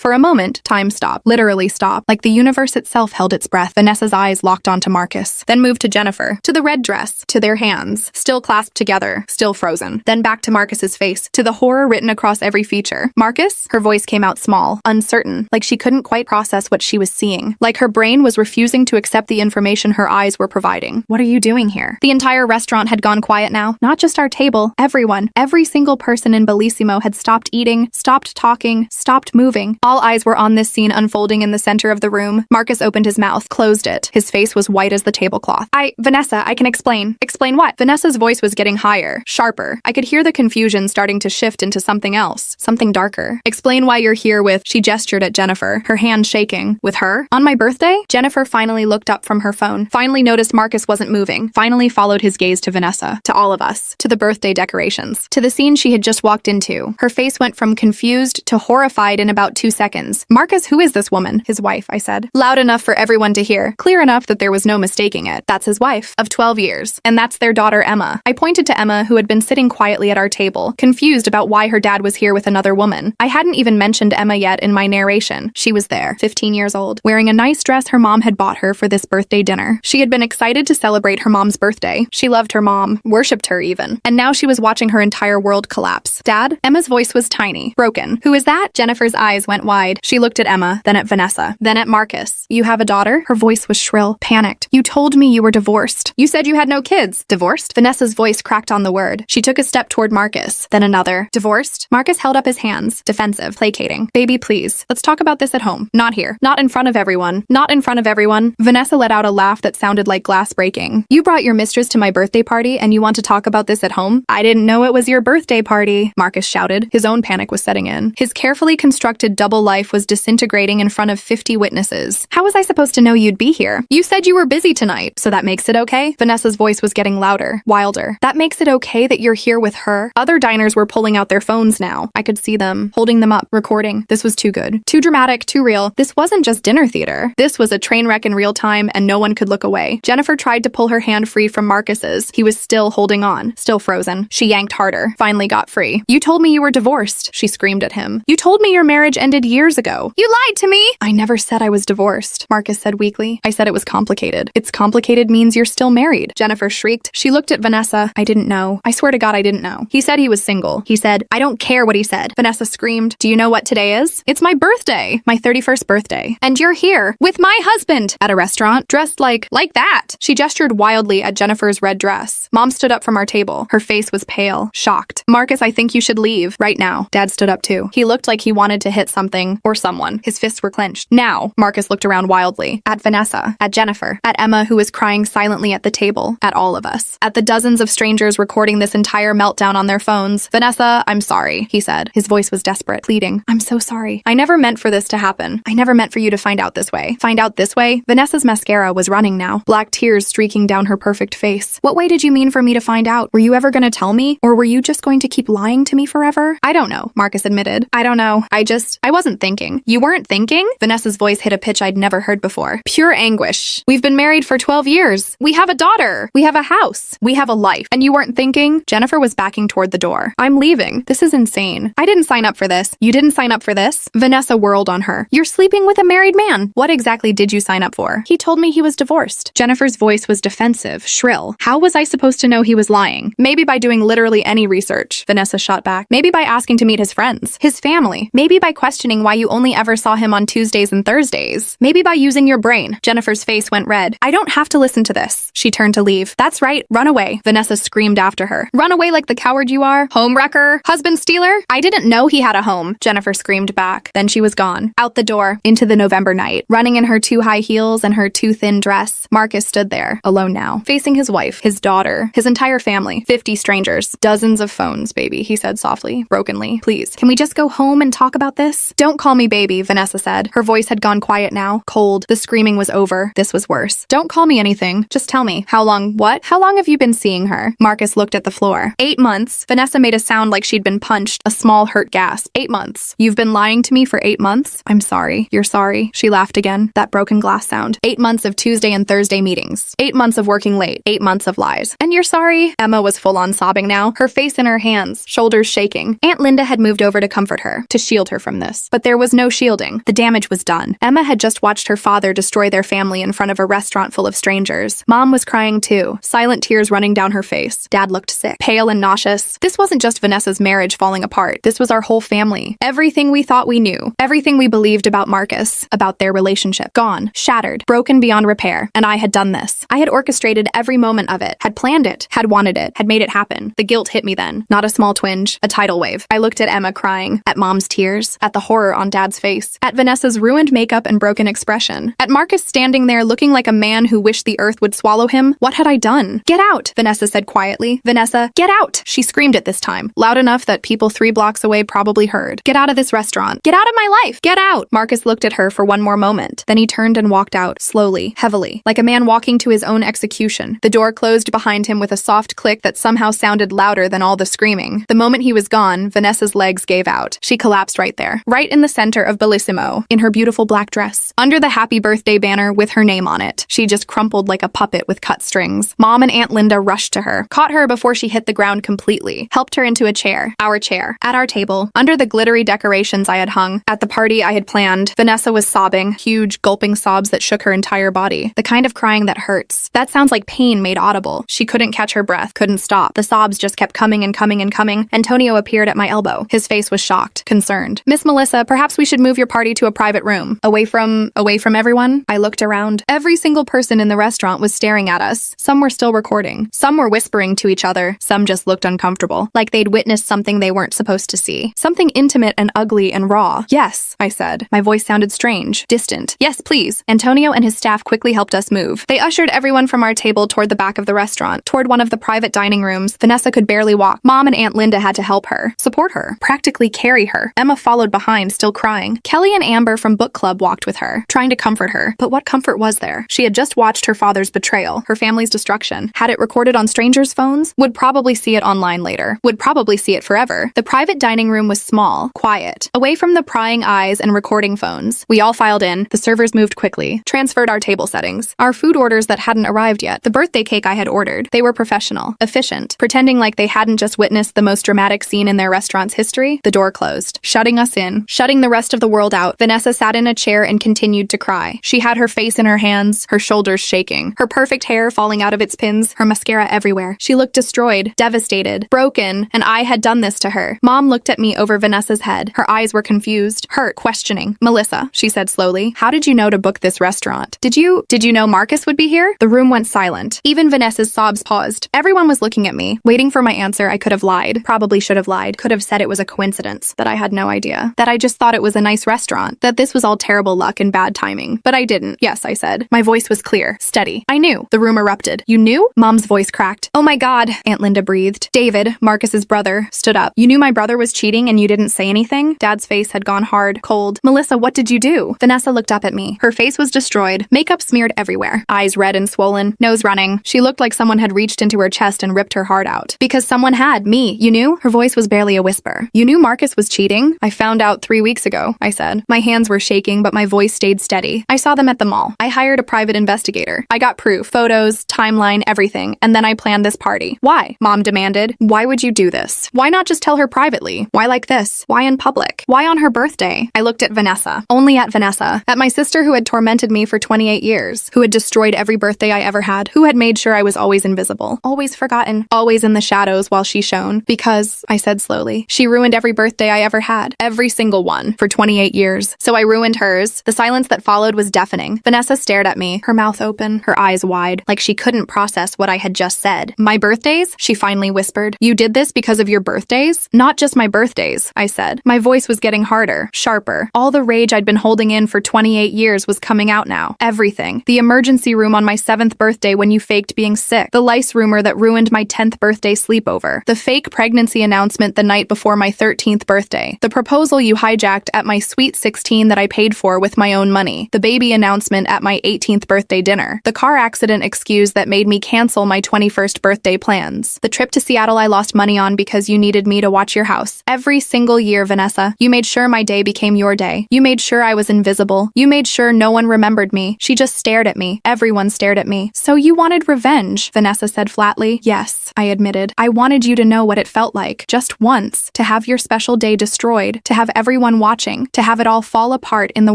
For a moment, time stopped. Literally stopped. Like the universe itself held its breath. Vanessa's eyes locked onto Marcus, then moved to Jennifer, to the red dress, to their hands, still clasped together, still frozen. Then back to Marcus's face, to the horror written across every feature. Marcus? Her voice came out small, uncertain, like she couldn't quite process what she was seeing. Like her brain was refusing to accept the information her eyes were providing. What are you doing here? The entire restaurant had gone quiet now. Not just our table. Everyone, every single person in Bellissimo had stopped eating, stopped talking, stopped moving. All eyes were on this scene unfolding in the center of the room. Marcus opened his mouth, closed it. His face was white as the tablecloth. Vanessa, I can explain. Explain what? Vanessa's voice was getting higher, sharper. I could hear the confusion starting to shift into something else, something darker. Explain why you're here with, she gestured at Jennifer, her hand shaking. With her? On my birthday? Jennifer finally looked up from her phone, finally noticed Marcus wasn't moving, finally followed his gaze to Vanessa, to all of us, to the birthday decorations, to the scene she had just walked into. Her face went from confused to horrified in about 2 seconds. Marcus, who is this woman? His wife, I said. Loud enough for everyone to hear, clear enough that there was no mistaking it. That's his wife, of 12 years. And that's their daughter, Emma. I pointed to Emma, who had been sitting quietly at our table, confused about why her dad was here with another woman. I hadn't even mentioned Emma yet in my narration. She was there, 15 years old, wearing a nice dress her mom had bought her for this birthday dinner. She had been excited to celebrate her mom's birthday. She loved her mom, worshipped her even. And now she was watching her entire world collapse. Dad? Emma's voice was tiny, broken. Who is that? Jennifer's eyes went wide. She looked at Emma, then at Vanessa, then at Marcus. You have a daughter? Her voice was shrill, panicked. You told me you were divorced. You said you had no kids. Divorced? Vanessa's voice cracked on the word. She took a step toward Marcus, then another. Divorced? Marcus held up his hands, defensive, placating. Baby, please. Let's talk about this at home. Not here. Not in front of everyone. Not in front of everyone. Vanessa let out a laugh that sounded like glass breaking. You brought your mistress to my birthday party and you want to talk about this at home? I didn't know it was your birthday party, Marcus shouted. His own panic was setting in. His carefully constructed double life was disintegrating in front of 50 witnesses. How was I supposed to know you'd be here? You said you were busy tonight, so that makes it okay? Vanessa's voice was getting louder, wilder. That makes it okay that you're here with her? Other diners were pulling out their phones now. I could see them, holding them up, recording. This was too good. Too dramatic, too real. This wasn't just dinner theater. This was a train wreck in real time, and no one could look away. Jennifer tried to pull her hand free from Marcus's. He was still holding on, still frozen. She yanked harder, finally got free. You told me you were divorced, she screamed at him. You told me your marriage ended years ago. You lied to me! I never said I was divorced, Marcus said weakly. I said it was complicated. It's complicated means you're still married, Jennifer shrieked. She looked at Vanessa. I didn't know. I swear to God I didn't know. He said he was single. He said, I don't care what he said. Vanessa screamed. Do you know what today is? It's my birthday. My 31st birthday. And you're here with my husband at a restaurant dressed like that. She gestured wildly at Jennifer's red dress. Mom stood up from our table. Her face was pale, shocked. Marcus, I think you should leave right now. Dad stood up too. He looked like he wanted to hit something or someone. His fists were clenched. Now, Marcus looked around wildly. At Vanessa, at Jennifer, at Emma, who was crying silently at the table, at all of us, at the dozens of strangers recording this entire meltdown on their phones. Vanessa, I'm sorry, he said. His voice was desperate, pleading. I'm so sorry. I never meant for this to happen. I never meant for you to find out this way. Find out this way? Vanessa's mascara was running now, black tears streaking down her perfect face. What way did you mean for me to find out? Were you ever going to tell me? Or were you just going to keep lying to me forever? I don't know, Marcus admitted. I don't know. I wasn't thinking. You weren't thinking? Vanessa's voice hit a pitch I'd never heard before. Pure anguish. We've been married for 12 years. We have a daughter. We have a house. We have a life. And you weren't thinking? Jennifer was backing toward the door. I'm leaving. This is insane. I didn't sign up for this. You didn't sign up for this? Vanessa whirled on her. You're sleeping with a married man. What exactly did you sign up for? He told me he was divorced. Jennifer's voice was defensive, shrill. How was I supposed to know he was lying? Maybe by doing literally any research, Vanessa shot back. Maybe by asking to meet his friends, his family. Maybe by questioning why you only ever saw him on Tuesdays and Thursdays. Maybe by using your brain. Jennifer's face went red. I don't have to listen to this. She turned to leave. That's right. Run away. Vanessa screamed after her. Run away like the coward you are. Home wrecker. Husband stealer. I didn't know he had a home. Jennifer screamed back. Then she was gone. Out the door. Into the November night. Running in her too high heels and her too thin dress. Marcus stood there. Alone now. Facing his wife. His daughter. His entire family. 50 strangers. Dozens of phones, baby, he said softly, brokenly. Please, can we just go home and talk about this? Don't call me baby, Vanessa said. Her voice had gone quiet now. Cold. The screaming was over. This was worse. Don't call me anything. Just tell me. How long? What? How long have you been seeing her? Marcus looked at the floor. 8 months. Vanessa made a sound like she'd been punched. A small hurt gasp. 8 months. You've been lying to me for 8 months? I'm sorry. You're sorry. She laughed again. That broken glass sound. 8 months of Tuesday and Thursday meetings. 8 months of working late. 8 months of lies. And you're sorry? Emma was full on sobbing now. Her face in in her hands, shoulders shaking. Aunt Linda had moved over to comfort her, to shield her from this. But there was no shielding. The damage was done. Emma had just watched her father destroy their family in front of a restaurant full of strangers. Mom was crying too, silent tears running down her face. Dad looked sick, pale and nauseous. This wasn't just Vanessa's marriage falling apart. This was our whole family. Everything we thought we knew. Everything we believed about Marcus, about their relationship. Gone, shattered, broken beyond repair. And I had done this. I had orchestrated every moment of it, had planned it, had wanted it, had made it happen. The guilt hit me then. Not a small twinge, a tidal wave. I looked at Emma crying, at Mom's tears, at the horror on Dad's face, at Vanessa's ruined makeup and broken expression, at Marcus standing there looking like a man who wished the earth would swallow him. What had I done? Get out, Vanessa said quietly. Vanessa, get out! She screamed it this time, loud enough that people 3 blocks away probably heard. Get out of this restaurant. Get out of my life! Get out! Marcus looked at her for one more moment. Then he turned and walked out, slowly, heavily, like a man walking to his own execution. The door closed behind him with a soft click that somehow sounded louder than all the screaming. The moment he was gone, Vanessa's legs gave out. She collapsed right there, right in the center of Bellissimo, in her beautiful black dress, under the happy birthday banner with her name on it. She just crumpled like a puppet with cut strings. Mom and Aunt Linda rushed to her, caught her before she hit the ground completely, helped her into a chair, our chair, at our table, under the glittery decorations I had hung. At the party I had planned, Vanessa was sobbing, huge, gulping sobs that shook her entire body. The kind of crying that hurts. That sounds like pain made audible. She couldn't catch her breath, couldn't stop. The sobs just kept coming and coming and coming. Antonio appeared at my elbow. His face was shocked, concerned. Miss Melissa, perhaps we should move your party to a private room. Away from everyone? I looked around. Every single person in the restaurant was staring at us. Some were still recording. Some were whispering to each other. Some just looked uncomfortable, like they'd witnessed something they weren't supposed to see. Something intimate and ugly and raw. Yes, I said. My voice sounded strange, distant. Yes, please. Antonio and his staff quickly helped us move. They ushered everyone from our table toward the back of the restaurant, toward one of the private dining rooms. Vanessa could barely walk. Mom and Aunt Linda had to help her, support her, practically carry her. Emma followed behind, still crying. Kelly and Amber from book club walked with her, trying to comfort her. But what comfort was there? She had just watched her father's betrayal, her family's destruction. Had it recorded on strangers' phones? Would probably see it online later. Would probably see it forever. The private dining room was small, quiet, away from the prying eyes and recording phones. We all filed in. The servers moved quickly, transferred our table settings, our food orders that hadn't arrived yet, the birthday cake I had ordered. They were professional, efficient, pretending like they hadn't just witnessed the most dramatic scene in their restaurant's history. The door closed, shutting us in, shutting the rest of the world out. Vanessa sat in a chair and continued to cry. She had her face in her hands, her shoulders shaking, her perfect hair falling out of its pins, her mascara everywhere. She looked destroyed, devastated, broken, and I had done this to her. Mom looked at me over Vanessa's head. Her eyes were confused, hurt, questioning. Melissa, she said slowly, how did you know to book this restaurant? Did you know Marcus would be here? The room went silent. Even Vanessa's sobs paused. Everyone was looking at me, waiting for my answer. I could have lied. Probably should have lied. Could have said it was a coincidence, that I had no idea, that I just thought it was a nice restaurant, that this was all terrible luck and bad timing. But I didn't. Yes, I said. My voice was clear, steady. I knew. The room erupted. You knew? Mom's voice cracked. Oh my God, Aunt Linda breathed. David, Marcus's brother, stood up. You knew my brother was cheating and you didn't say anything? Dad's face had gone hard, cold. Melissa, what did you do? Vanessa looked up at me. Her face was destroyed, makeup smeared everywhere, eyes red and swollen, nose running. She looked like someone had reached into her chest and ripped her heart out. Because someone had. Me. You knew? Her voice was barely a whisper. You knew Marcus was cheating? I found out 3 weeks ago, I said. My hands were shaking, but my voice stayed steady. I saw them at the mall. I hired a private investigator. I got proof, photos, timeline, everything, and then I planned this party. Why? Mom demanded. Why would you do this? Why not just tell her privately? Why like this? Why in public? Why on her birthday? I looked at Vanessa. Only at Vanessa. At my sister who had tormented me for 28 years, who had destroyed every birthday I ever had, who had made sure I was always invisible, always forgotten, always in the shadows while she shone. Because, I said slowly, she ruined every birthday I ever had. Every single one. For 28 years. So I ruined hers. The silence that followed was deafening. Vanessa stared at me, her mouth open, her eyes wide, like she couldn't process what I had just said. My birthdays? She finally whispered. You did this because of your birthdays? Not just my birthdays, I said. My voice was getting harder, sharper. All the rage I'd been holding in for 28 years was coming out now. Everything. The emergency room on my 7th birthday when you faked being sick. The lice rumor that ruined my 10th birthday sleepover. The fake pregnancy announcement the night before my 13th birthday. The proposal you hijacked at my sweet 16 that I paid for with my own money. The baby announcement at my 18th birthday dinner. The car accident excuse that made me cancel my 21st birthday plans. The trip to Seattle I lost money on because you needed me to watch your house. Every single year, Vanessa, you made sure my day became your day. You made sure I was invisible. You made sure no one remembered me. She just stared at me. Everyone stared at me. So you wanted revenge, Vanessa said flatly. Yes, I admitted. I wanted you you to know what it felt like, just once, to have your special day destroyed, to have everyone watching, to have it all fall apart in the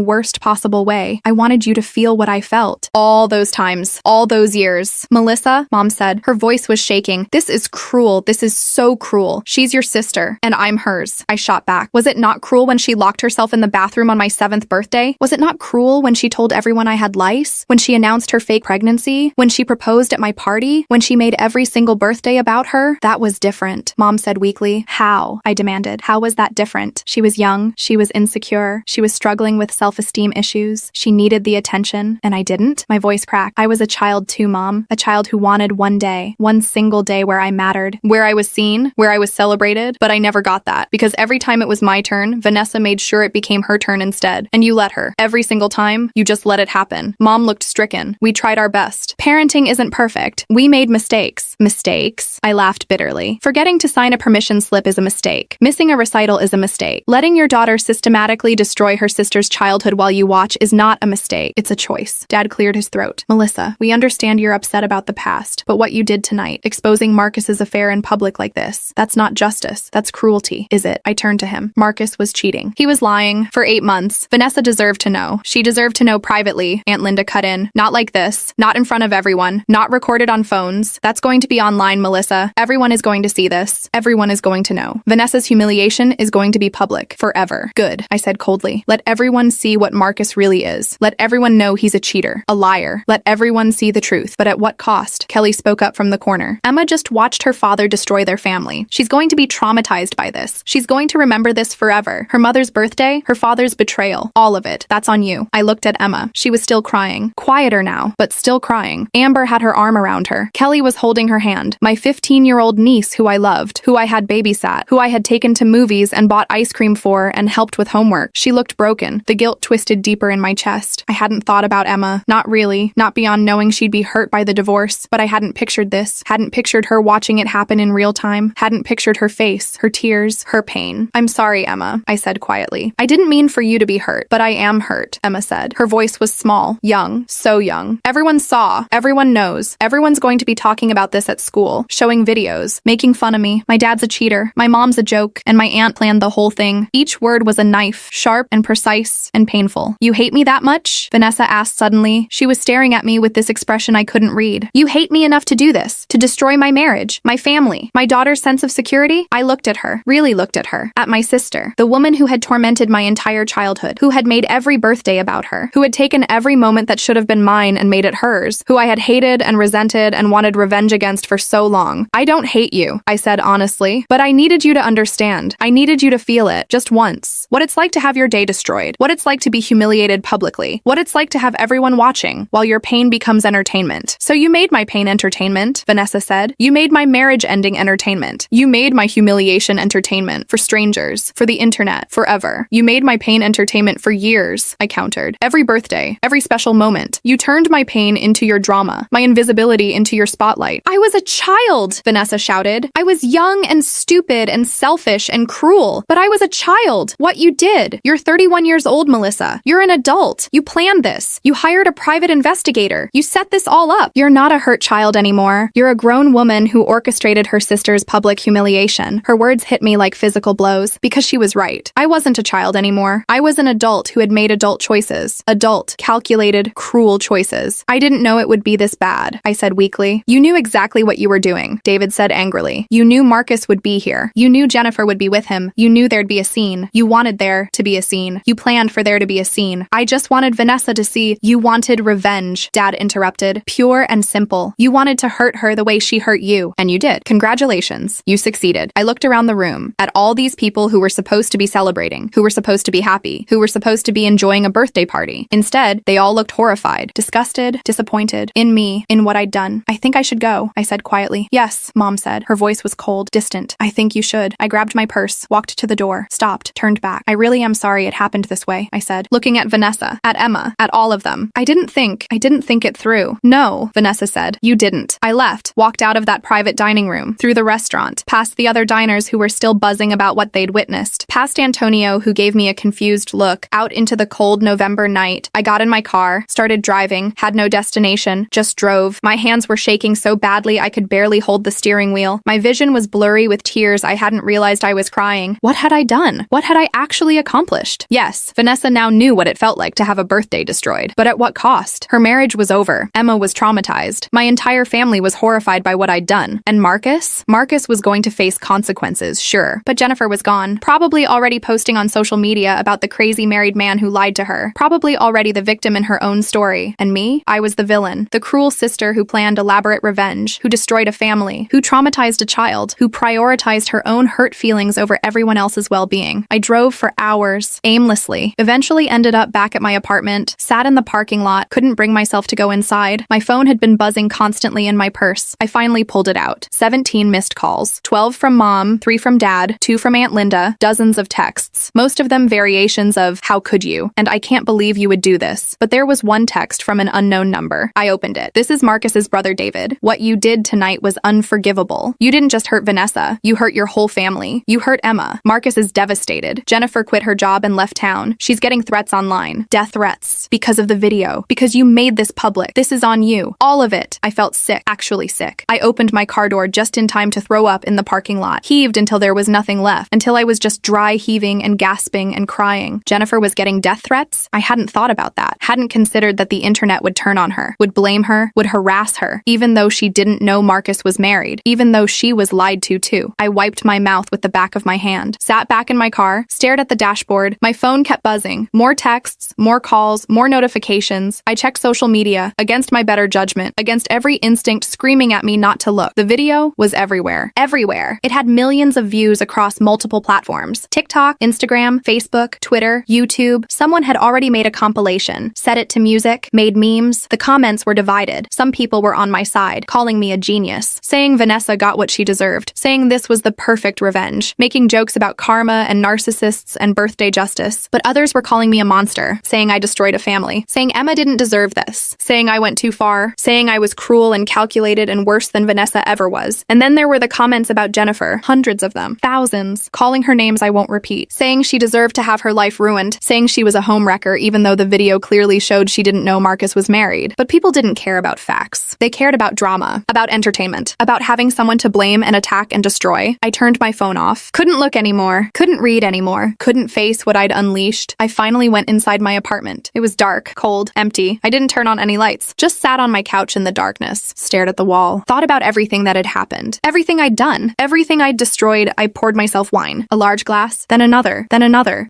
worst possible way. I wanted you to feel what I felt. All those times, all those years. Melissa, Mom said. Her voice was shaking. This is cruel. This is so cruel. She's your sister, and I'm hers. I shot back. Was it not cruel when she locked herself in the bathroom on my 7th birthday? Was it not cruel when she told everyone I had lice? When she announced her fake pregnancy? When she proposed at my party? When she made every single birthday about her? That was different, Mom said weakly. How? I demanded. How was that different? She was young. She was insecure. She was struggling with self-esteem issues. She needed the attention, and I didn't? My voice cracked. I was a child too, Mom. A child who wanted one day, one single day where I mattered, where I was seen, where I was celebrated, but I never got that, because every time it was my turn, Vanessa made sure it became her turn instead, and you let her. Every single time, you just let it happen. Mom looked stricken. We tried our best. Parenting isn't perfect. We made mistakes. Mistakes? I laughed bitterly. Forgetting to sign a permission slip is a mistake. Missing a recital is a mistake. Letting your daughter systematically destroy her sister's childhood while you watch is not a mistake. It's a choice. Dad cleared his throat. Melissa, we understand you're upset about the past, but what you did tonight, exposing Marcus's affair in public like this, that's not justice. That's cruelty, is it? I turned to him. Marcus was cheating. He was lying for 8 months. Vanessa deserved to know. She deserved to know privately. Aunt Linda cut in. Not like this. Not in front of everyone. Not recorded on phones. That's going to be online, Melissa. Everyone is going to see this. Everyone is going to know. Vanessa's humiliation is going to be public. Forever. Good, I said coldly. Let everyone see what Marcus really is. Let everyone know he's a cheater. A liar. Let everyone see the truth. But at what cost? Kelly spoke up from the corner. Emma just watched her father destroy their family. She's going to be traumatized by this. She's going to remember this forever. Her mother's birthday, her father's betrayal, all of it. That's on you. I looked at Emma. She was still crying. Quieter now, but still crying. Amber had her arm around her. Kelly was holding her hand. My 15-year-old niece who I loved, who I had babysat, who I had taken to movies and bought ice cream for and helped with homework. She looked broken. The guilt twisted deeper in my chest. I hadn't thought about Emma. Not really. Not beyond knowing she'd be hurt by the divorce. But I hadn't pictured this. Hadn't pictured her watching it happen in real time. Hadn't pictured her face, her tears, her pain. I'm sorry, Emma, I said quietly. I didn't mean for you to be hurt, but I am hurt, Emma said. Her voice was small, young, so young. Everyone saw. Everyone knows. Everyone's going to be talking about this at school, showing videos, making fun of me. My dad's a cheater. My mom's a joke, and my aunt planned the whole thing. Each word was a knife, sharp and precise and painful. You hate me that much? Vanessa asked suddenly. She was staring at me with this expression I couldn't read. You hate me enough to do this, to destroy my marriage, my family, my daughter's sense of security? I looked at her, really looked at her, at my sister, the woman who had tormented my entire childhood, who had made every birthday about her, who had taken every moment that should have been mine and made it hers, who I had hated and resented and wanted revenge against for so long. I don't hate you, I said honestly, but I needed you to understand. I needed you to feel it, just once. What it's like to have your day destroyed, what it's like to be humiliated publicly, what it's like to have everyone watching while your pain becomes entertainment. So you made my pain entertainment, Vanessa said. You made my marriage ending entertainment. You made my humiliation entertainment for strangers, for the internet, forever. You made my pain entertainment for years, I countered. Every birthday, every special moment. You turned my pain into your drama, my invisibility into your spotlight. I was a child, Vanessa shouted. I was young and stupid and selfish and cruel, but I was a child. What you did. You're 31 years old, Melissa. You're an adult. You planned this. You hired a private investigator. You set this all up. You're not a hurt child anymore. You're a grown woman who orchestrated her sister's public humiliation. Her words hit me like physical blows, because she was right. I wasn't a child anymore. I was an adult who had made adult choices. Adult, calculated, cruel choices. I didn't know it would be this bad, I said weakly. You knew exactly what you were doing, David said angrily. You knew Marcus would be here. You knew Jennifer would be with him. You knew there'd be a scene. You wanted there to be a scene. You planned for there to be a scene. I just wanted Vanessa to see. You wanted revenge, Dad interrupted. Pure and simple. You wanted to hurt her the way she hurt you. And you did. Congratulations. You succeeded. I looked around the room at all these people who were supposed to be celebrating, who were supposed to be happy, who were supposed to be enjoying a birthday party. Instead, they all looked horrified, disgusted, disappointed, in me, in what I'd done. I think I should go, I said quietly. Yes, Mom said. Her voice was cold, distant. I think you should. I grabbed my purse, walked to the door, stopped, turned back. I really am sorry it happened this way, I said, looking at Vanessa, at Emma, at all of them. I didn't think it through. No, Vanessa said. You didn't. I left, walked out of that private dining room, through the restaurant, past the other diners who were still buzzing about what they'd witnessed, past Antonio who gave me a confused look, out into the cold November night. I got in my car, started driving, had no destination, just drove. My hands were shaking so badly I could barely hold the steering wheel. My My vision was blurry with tears. I hadn't realized I was crying. What had I done? What had I actually accomplished? Yes, Vanessa now knew what it felt like to have a birthday destroyed. But at what cost? Her marriage was over. Emma was traumatized. My entire family was horrified by what I'd done. And Marcus? Marcus was going to face consequences, sure. But Jennifer was gone. Probably already posting on social media about the crazy married man who lied to her. Probably already the victim in her own story. And me? I was the villain. The cruel sister who planned elaborate revenge, who destroyed a family, who traumatized a child, who prioritized her own hurt feelings over everyone else's well-being. I drove for hours, aimlessly, eventually ended up back at my apartment, sat in the parking lot, couldn't bring myself to go inside. My phone had been buzzing constantly in my purse. I finally pulled it out. 17 missed calls. 12 from mom, 3 from dad, 2 from Aunt Linda, dozens of texts. Most of them variations of, "How could you?" and "I can't believe you would do this." But there was one text from an unknown number. I opened it. "This is Marcus's brother David. What you did tonight was unforgivable. You didn't just hurt Vanessa. You hurt your whole family. You hurt Emma. Marcus is devastated. Jennifer quit her job and left town. She's getting threats online. Death threats. Because of the video. Because you made this public. This is on you. All of it." I felt sick. Actually sick. I opened my car door just in time to throw up in the parking lot. Heaved until there was nothing left. Until I was just dry heaving and gasping and crying. Jennifer was getting death threats? I hadn't thought about that. Hadn't considered that the internet would turn on her. Would blame her. Would harass her. Even though she didn't know Marcus was married. Even though she was lied to too. I wiped my mouth with the back of my hand. Sat back in my car. Stared at the dashboard. My phone kept buzzing. More texts. More calls. More notifications. I checked social media. Against my better judgment. Against every instinct screaming at me not to look. The video was everywhere. Everywhere. It had millions of views across multiple platforms. TikTok, Instagram, Facebook, Twitter, YouTube. Someone had already made a compilation, set it to music, made memes. The comments were divided. Some people were on my side, calling me a genius, saying Vanessa got what she deserved, saying this was the perfect revenge, making jokes about karma and narcissists and birthday justice. But others were calling me a monster, saying I destroyed a family, saying Emma didn't deserve this, saying I went too far, saying I was cruel and calculated and worse than Vanessa ever was. And then there were the comments about Jennifer, hundreds of them, thousands, calling her names I won't repeat, saying she deserved to have her life ruined, saying she was a homewrecker even though the video clearly showed she didn't know Marcus was married. But people didn't care about facts. They cared about drama, about entertainment, about having someone to blame and attack and destroy. I turned my phone off. Couldn't look anymore. Couldn't read anymore. Couldn't face what I'd unleashed. I finally went inside my apartment. It was dark, cold, empty. I didn't turn on any lights. Just sat on my couch in the darkness, stared at the wall, thought about everything that had happened, everything I'd done, everything I'd destroyed. I poured myself wine, a large glass, then another,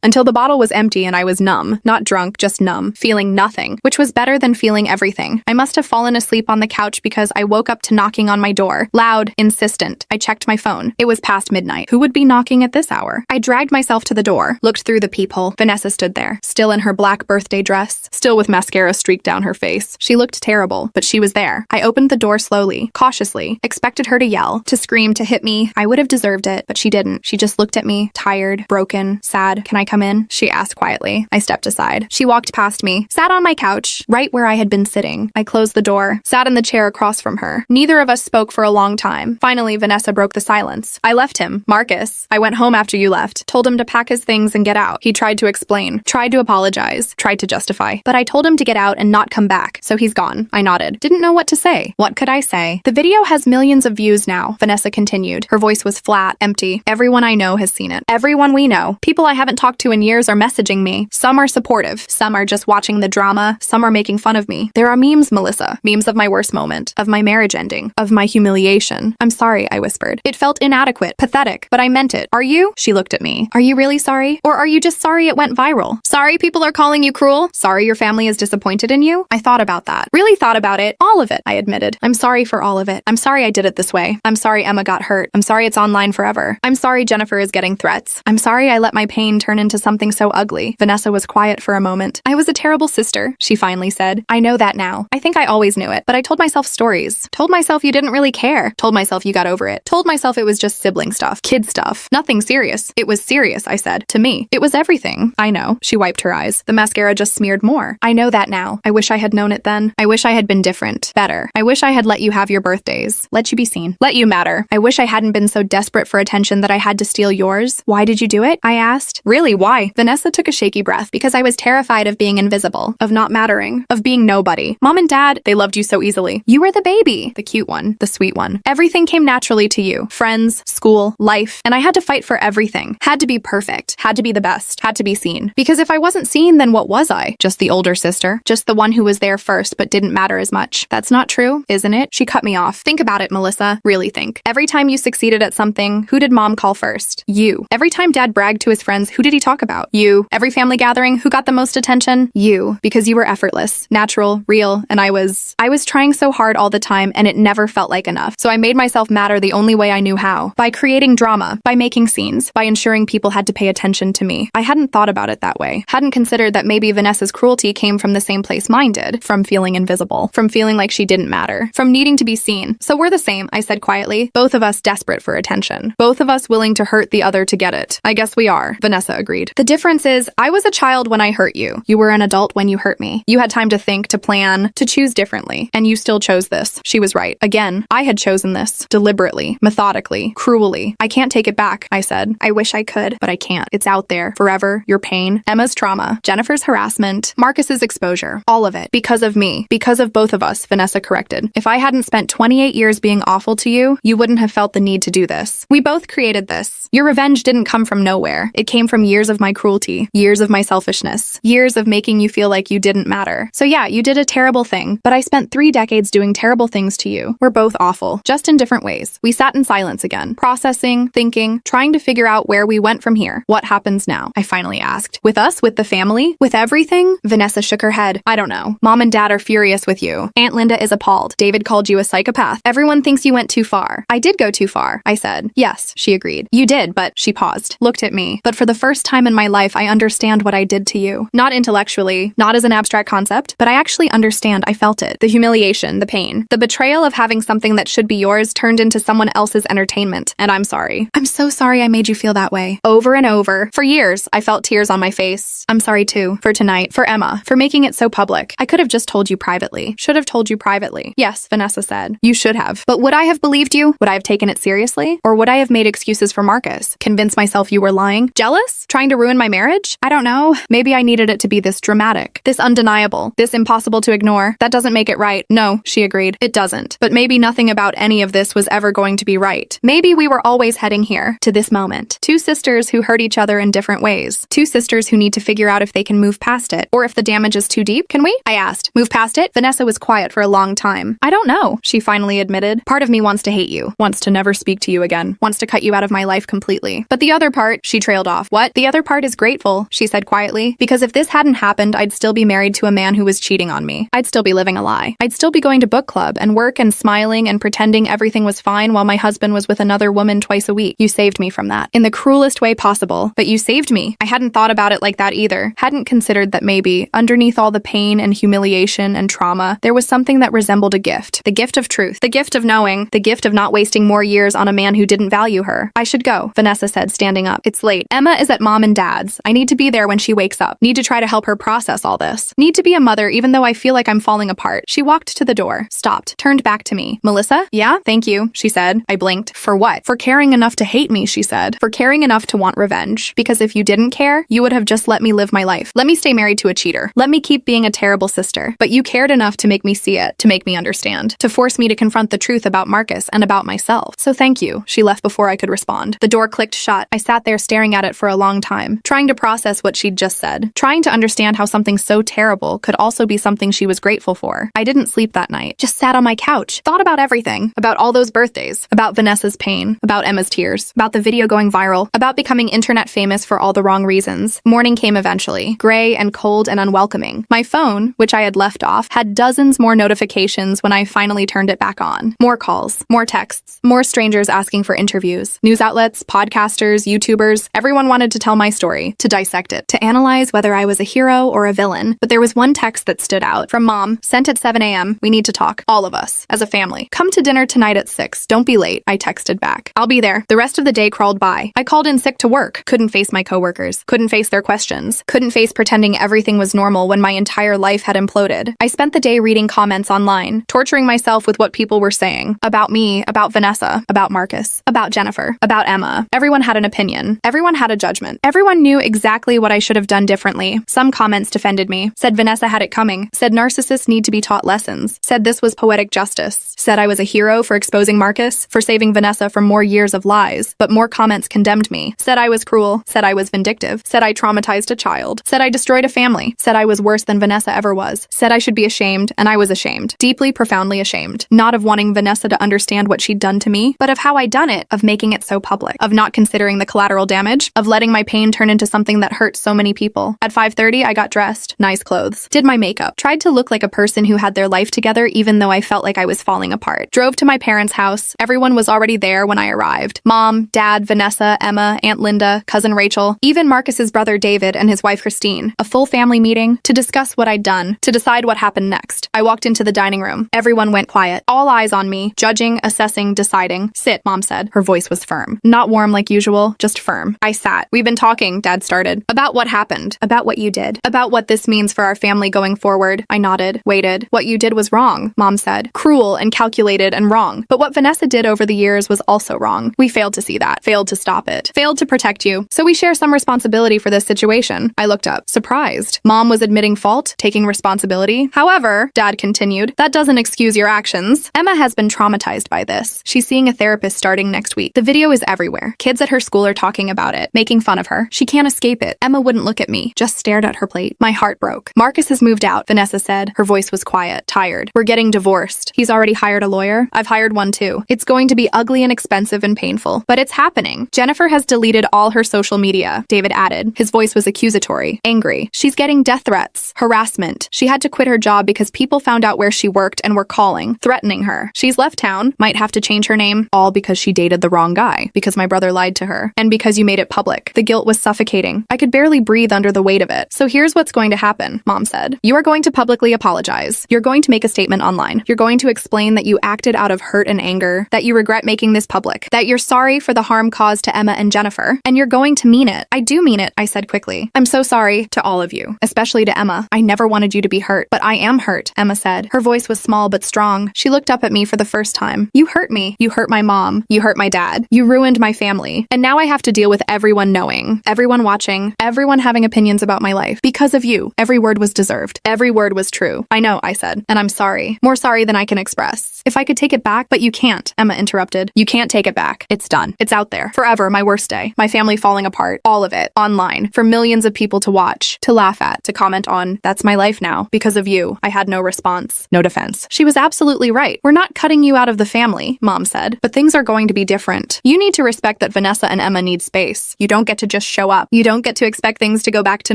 until the bottle was empty and I was numb. Not drunk, just numb, feeling nothing, which was better than feeling everything. I must have fallen asleep on the couch because I woke up to knocking on my door, loud, insistent. I checked my phone. It was past midnight. Who would be knocking at this hour? I dragged myself to the door, looked through the peephole. Vanessa stood there, still in her black birthday dress, still with mascara streaked down her face. She looked terrible, but she was there. I opened the door slowly, cautiously, expected her to yell, to scream, to hit me. I would have deserved it, but she didn't. She just looked at me, tired, broken, sad. "Can I come in?" she asked quietly. I stepped aside. She walked past me, sat on my couch, right where I had been sitting. I closed the door, sat in the chair across from her. Neither of us spoke for a long time. Finally, Vanessa broke the silence. "I left him. Marcus. I went home after you left. Told him to pack his things and get out. He tried to explain, tried to apologize, tried to justify. But I told him to get out and not come back, so he's gone." I nodded. Didn't know what to say. What could I say? "The video has millions of views now," Vanessa continued. Her voice was flat, empty. "Everyone I know has seen it. Everyone we know. People I haven't talked to in years are messaging me. Some are supportive. Some are just watching the drama. Some are making fun of me. There are memes, Melissa. Memes of my worst moment. Of my marriage ending. Of my humiliation. I'm sorry," I whispered. It felt inadequate, pathetic, but I meant it. "Are you?" She looked at me. "Are you really sorry? Or are you just sorry it went viral? Sorry people are calling you cruel? Sorry your family is disappointed in you?" I thought about that. Really thought about it. All of it, I admitted. "I'm sorry for all of it. I'm sorry I did it this way. I'm sorry Emma got hurt. I'm sorry it's online forever. I'm sorry Jennifer is getting threats. I'm sorry I let my pain turn into something so ugly." Vanessa was quiet for a moment. "I was a terrible sister," she finally said. "I know that now. I think I always knew it, but I told myself stories. Told myself you didn't really care. Told myself you got over it. Told myself it was just sibling stuff, kid stuff. Nothing serious. It was serious," I said. "To me. It was everything." "I know." She wiped her eyes. The mascara just smeared more. "I know that now. I wish I had known it then. I wish I had been different. Better. I wish I had let you have your birthdays. Let you be seen. Let you matter. I wish I hadn't been so desperate for attention that I had to steal yours." "Why did you do it?" I asked. "Really, why?" Vanessa took a shaky breath. "Because I was terrified of being invisible, of not mattering, of being nobody. Mom and Dad, they loved you so easily. You were the baby, the cute one, the sweet one. Everything came naturally to you. Friends, school, life, and I had to fight for everything. Had to be perfect. Had to be the best. Had to be seen. Because if I wasn't seen, then what was I? Just the older sister? Just the one who was there first but didn't matter as much? That's not true, isn't it? She cut me off. Think about it, Melissa. Really think. Every time you succeeded at something, who did mom call first? You. Every time dad bragged to his friends, who did he talk about? You. Every family gathering, who got the most attention? You. Because you were effortless, natural, real, and I was trying so hard all the time and it never felt like enough. So I made myself matter the only way I knew how. By creating drama, by making scenes, by ensuring people had to pay attention to me. I hadn't thought about it that way. Hadn't considered that maybe Vanessa's cruelty came from the same place mine did. From feeling invisible. From feeling like she didn't matter. From needing to be seen. So we're the same, I said quietly. Both of us desperate for attention. Both of us willing to hurt the other to get it. I guess we are, Vanessa agreed. The difference is, I was a child when I hurt you. You were an adult when you hurt me. You had time to think, to plan, to choose differently. And you still chose this. She was right. Again, I had chosen this. Deliberately, methodically, cruelly. I can't take it back, I said. I wish I could, but I can't. It's out there. Forever. Your pain. Emma's trauma. Jennifer's harassment. Marcus's exposure. All of it. Because of me. Because of both of us, Vanessa corrected. If I hadn't spent 28 years being awful to you, you wouldn't have felt the need to do this. We both created this. Your revenge didn't come from nowhere. It came from years of my cruelty. Years of my selfishness. Years of making you feel like you didn't matter. So yeah, you did a terrible thing, but I spent 3 decades doing terrible things to you. We're both awful, just in different ways. We sat in silence again, processing, thinking, trying to figure out where we went from here. What happens now? I finally asked. With us? With the family? With everything? Vanessa shook her head. I don't know. Mom and Dad are furious with you. Aunt Linda is appalled. David called you a psychopath. Everyone thinks you went too far. I did go too far, I said. Yes, she agreed. You did, but she paused, looked at me. But for the first time in my life, I understand what I did to you. Not intellectually, not as an abstract concept, but I actually understand. I felt it. The humiliation, the pain, the betrayal of having something that should be yours turned into someone else's entertainment. And I'm sorry. I'm so sorry I made you feel that way. Over and over. For years, I felt tears on my face. I'm sorry too. For tonight. For Emma. For making it so public. I could have just told you privately. Should have told you privately. Yes, Vanessa said. You should have. But would I have believed you? Would I have taken it seriously? Or would I have made excuses for Marcus? Convinced myself you were lying? Jealous? Trying to ruin my marriage? I don't know. Maybe I needed it to be this dramatic. This undeniable. This impossible to ignore. That doesn't make it right. No, she agreed. It doesn't. But maybe nothing about any of this was ever going to be right. Maybe we were always heading here, to this moment. 2 sisters who hurt each other in different ways. 2 sisters who need to figure out if they can move past it. Or if the damage is too deep. Can we? I asked. Move past it? Vanessa was quiet for a long time. I don't know, she finally admitted. Part of me wants to hate you. Wants to never speak to you again. Wants to cut you out of my life completely. But the other part, she trailed off. What? The other part is grateful, she said quietly. Because if this hadn't happened, I'd still be married to a man who was cheating on me. I'd still be living a lie. I'd still be going to book club and work and smiling and pretending everything was fine while my husband was with another woman twice a week. You saved me from that. In the cruelest way possible. But you saved me. I hadn't thought about it like that either. Hadn't considered that maybe, underneath all the pain and humiliation and trauma, there was something that resembled a gift. The gift of truth. The gift of knowing. The gift of not wasting more years on a man who didn't value her. I should go, Vanessa said, standing up. It's late. Emma is at mom and dad's. I need to be there when she wakes up. Need to try to help her process all this. Need to be a mother even though I feel like I'm falling apart. She walked to the door, stopped, turned back to me. Melissa? Yeah? Thank you, she said. I blinked. For what? For caring enough to hate me, she said. For caring enough to want revenge. Because if you didn't care, you would have just let me live my life. Let me stay married to a cheater. Let me keep being a terrible sister. But you cared enough to make me see it, to make me understand, to force me to confront the truth about Marcus and about myself. So thank you. She left before I could respond. The door clicked shut. I sat there staring at it for a long time, trying to process what she'd just said, trying to understand how something so terrible could also be something she was grateful for. I didn't sleep that night. Just sat on my couch, thought about everything, about all those birthdays, about Vanessa's pain, about Emma's tears, about the video going viral, about becoming internet famous for all the wrong reasons. Morning came eventually, gray and cold and unwelcoming. My phone, which I had left off, had dozens more notifications when I finally turned it back on. More calls, more texts, more strangers asking for interviews. News outlets, podcasters, YouTubers, everyone wanted to tell my story, to dissect it, to analyze whether I was a hero or a villain. But there was one text that stood out. From Mom, sent at 7 a.m. We need to talk. All of us. As a family. Come to dinner tonight at 6. Don't be late. I texted back. I'll be there. The rest of the day crawled by. I called in sick to work. Couldn't face my coworkers. Couldn't face their questions. Couldn't face pretending everything was normal when my entire life had imploded. I spent the day reading comments online, torturing myself with what people were saying. About me, about Vanessa, about Marcus, about Jennifer, about Emma. Everyone had an opinion. Everyone had a judgment. Everyone knew exactly what I should have done differently. Some comments defended me. Said Vanessa had it coming. Said narcissists need to be taught lessons. Said this was poetic justice. Said I was a hero for exposing accusing Marcus, for saving Vanessa from more years of lies, but more comments condemned me, said I was cruel, said I was vindictive, said I traumatized a child, said I destroyed a family, said I was worse than Vanessa ever was, said I should be ashamed, and I was ashamed. Deeply, profoundly ashamed. Not of wanting Vanessa to understand what she'd done to me, but of how I'd done it, of making it so public, of not considering the collateral damage, of letting my pain turn into something that hurt so many people. At 5:30, I got dressed, nice clothes, did my makeup, tried to look like a person who had their life together even though I felt like I was falling apart. Drove to my parents' house. Everyone was already there when I arrived. Mom, Dad, Vanessa, Emma, Aunt Linda, Cousin Rachel, even Marcus's brother David and his wife Christine. A full family meeting to discuss what I'd done, to decide what happened next. I walked into the dining room. Everyone went quiet. All eyes on me, judging, assessing, deciding. Sit, Mom said. Her voice was firm. Not warm like usual, just firm. I sat. We've been talking, Dad started. About what happened. About what you did. About what this means for our family going forward. I nodded. Waited. What you did was wrong, Mom said. Cruel and calculated and wrong. But what Vanessa did over the years was also wrong. We failed to see that. Failed to stop it. Failed to protect you. So we share some responsibility for this situation. I looked up. Surprised. Mom was admitting fault, taking responsibility. However, Dad continued, that doesn't excuse your actions. Emma has been traumatized by this. She's seeing a therapist starting next week. The video is everywhere. Kids at her school are talking about it, making fun of her. She can't escape it. Emma wouldn't look at me, just stared at her plate. My heart broke. Marcus has moved out, Vanessa said. Her voice was quiet, tired. We're getting divorced. He's already hired a lawyer. I've hired one too. It's going to be ugly and expensive and painful, but it's happening. Jennifer has deleted all her social media, David added. His voice was accusatory, angry. She's getting death threats, harassment. She had to quit her job because people found out where she worked and were calling, threatening her. She's left town, might have to change her name, all because she dated the wrong guy, because my brother lied to her, and because you made it public. The guilt was suffocating. I could barely breathe under the weight of it. So here's what's going to happen, Mom said. You are going to publicly apologize. You're going to make a statement online. You're going to explain that you acted out of hurt and anger, that you regret making this public, that you're sorry for the harm caused to Emma and Jennifer, and you're going to mean it. I do mean it, I said quickly. I'm so sorry to all of you, especially to Emma. I never wanted you to be hurt, but I am hurt, Emma said. Her voice was small but strong. She looked up at me for the first time. You hurt me. You hurt my mom. You hurt my dad. You ruined my family. And now I have to deal with everyone knowing, everyone watching, everyone having opinions about my life. Because of you, every word was deserved. Every word was true. I know, I said, and I'm sorry. More sorry than I can express. If I could take it back, but you can't, Emma interrupted. You can't take it back. It's done. It's out there. Forever, my worst day. My family falling apart. All of it. Online. For millions of people to watch, to laugh at, to comment on. That's my life now. Because of you, I had no response. No defense. She was absolutely right. We're not cutting you out of the family, Mom said, but things are going to be different. You need to respect that Vanessa and Emma need space. You don't get to just show up. You don't get to expect things to go back to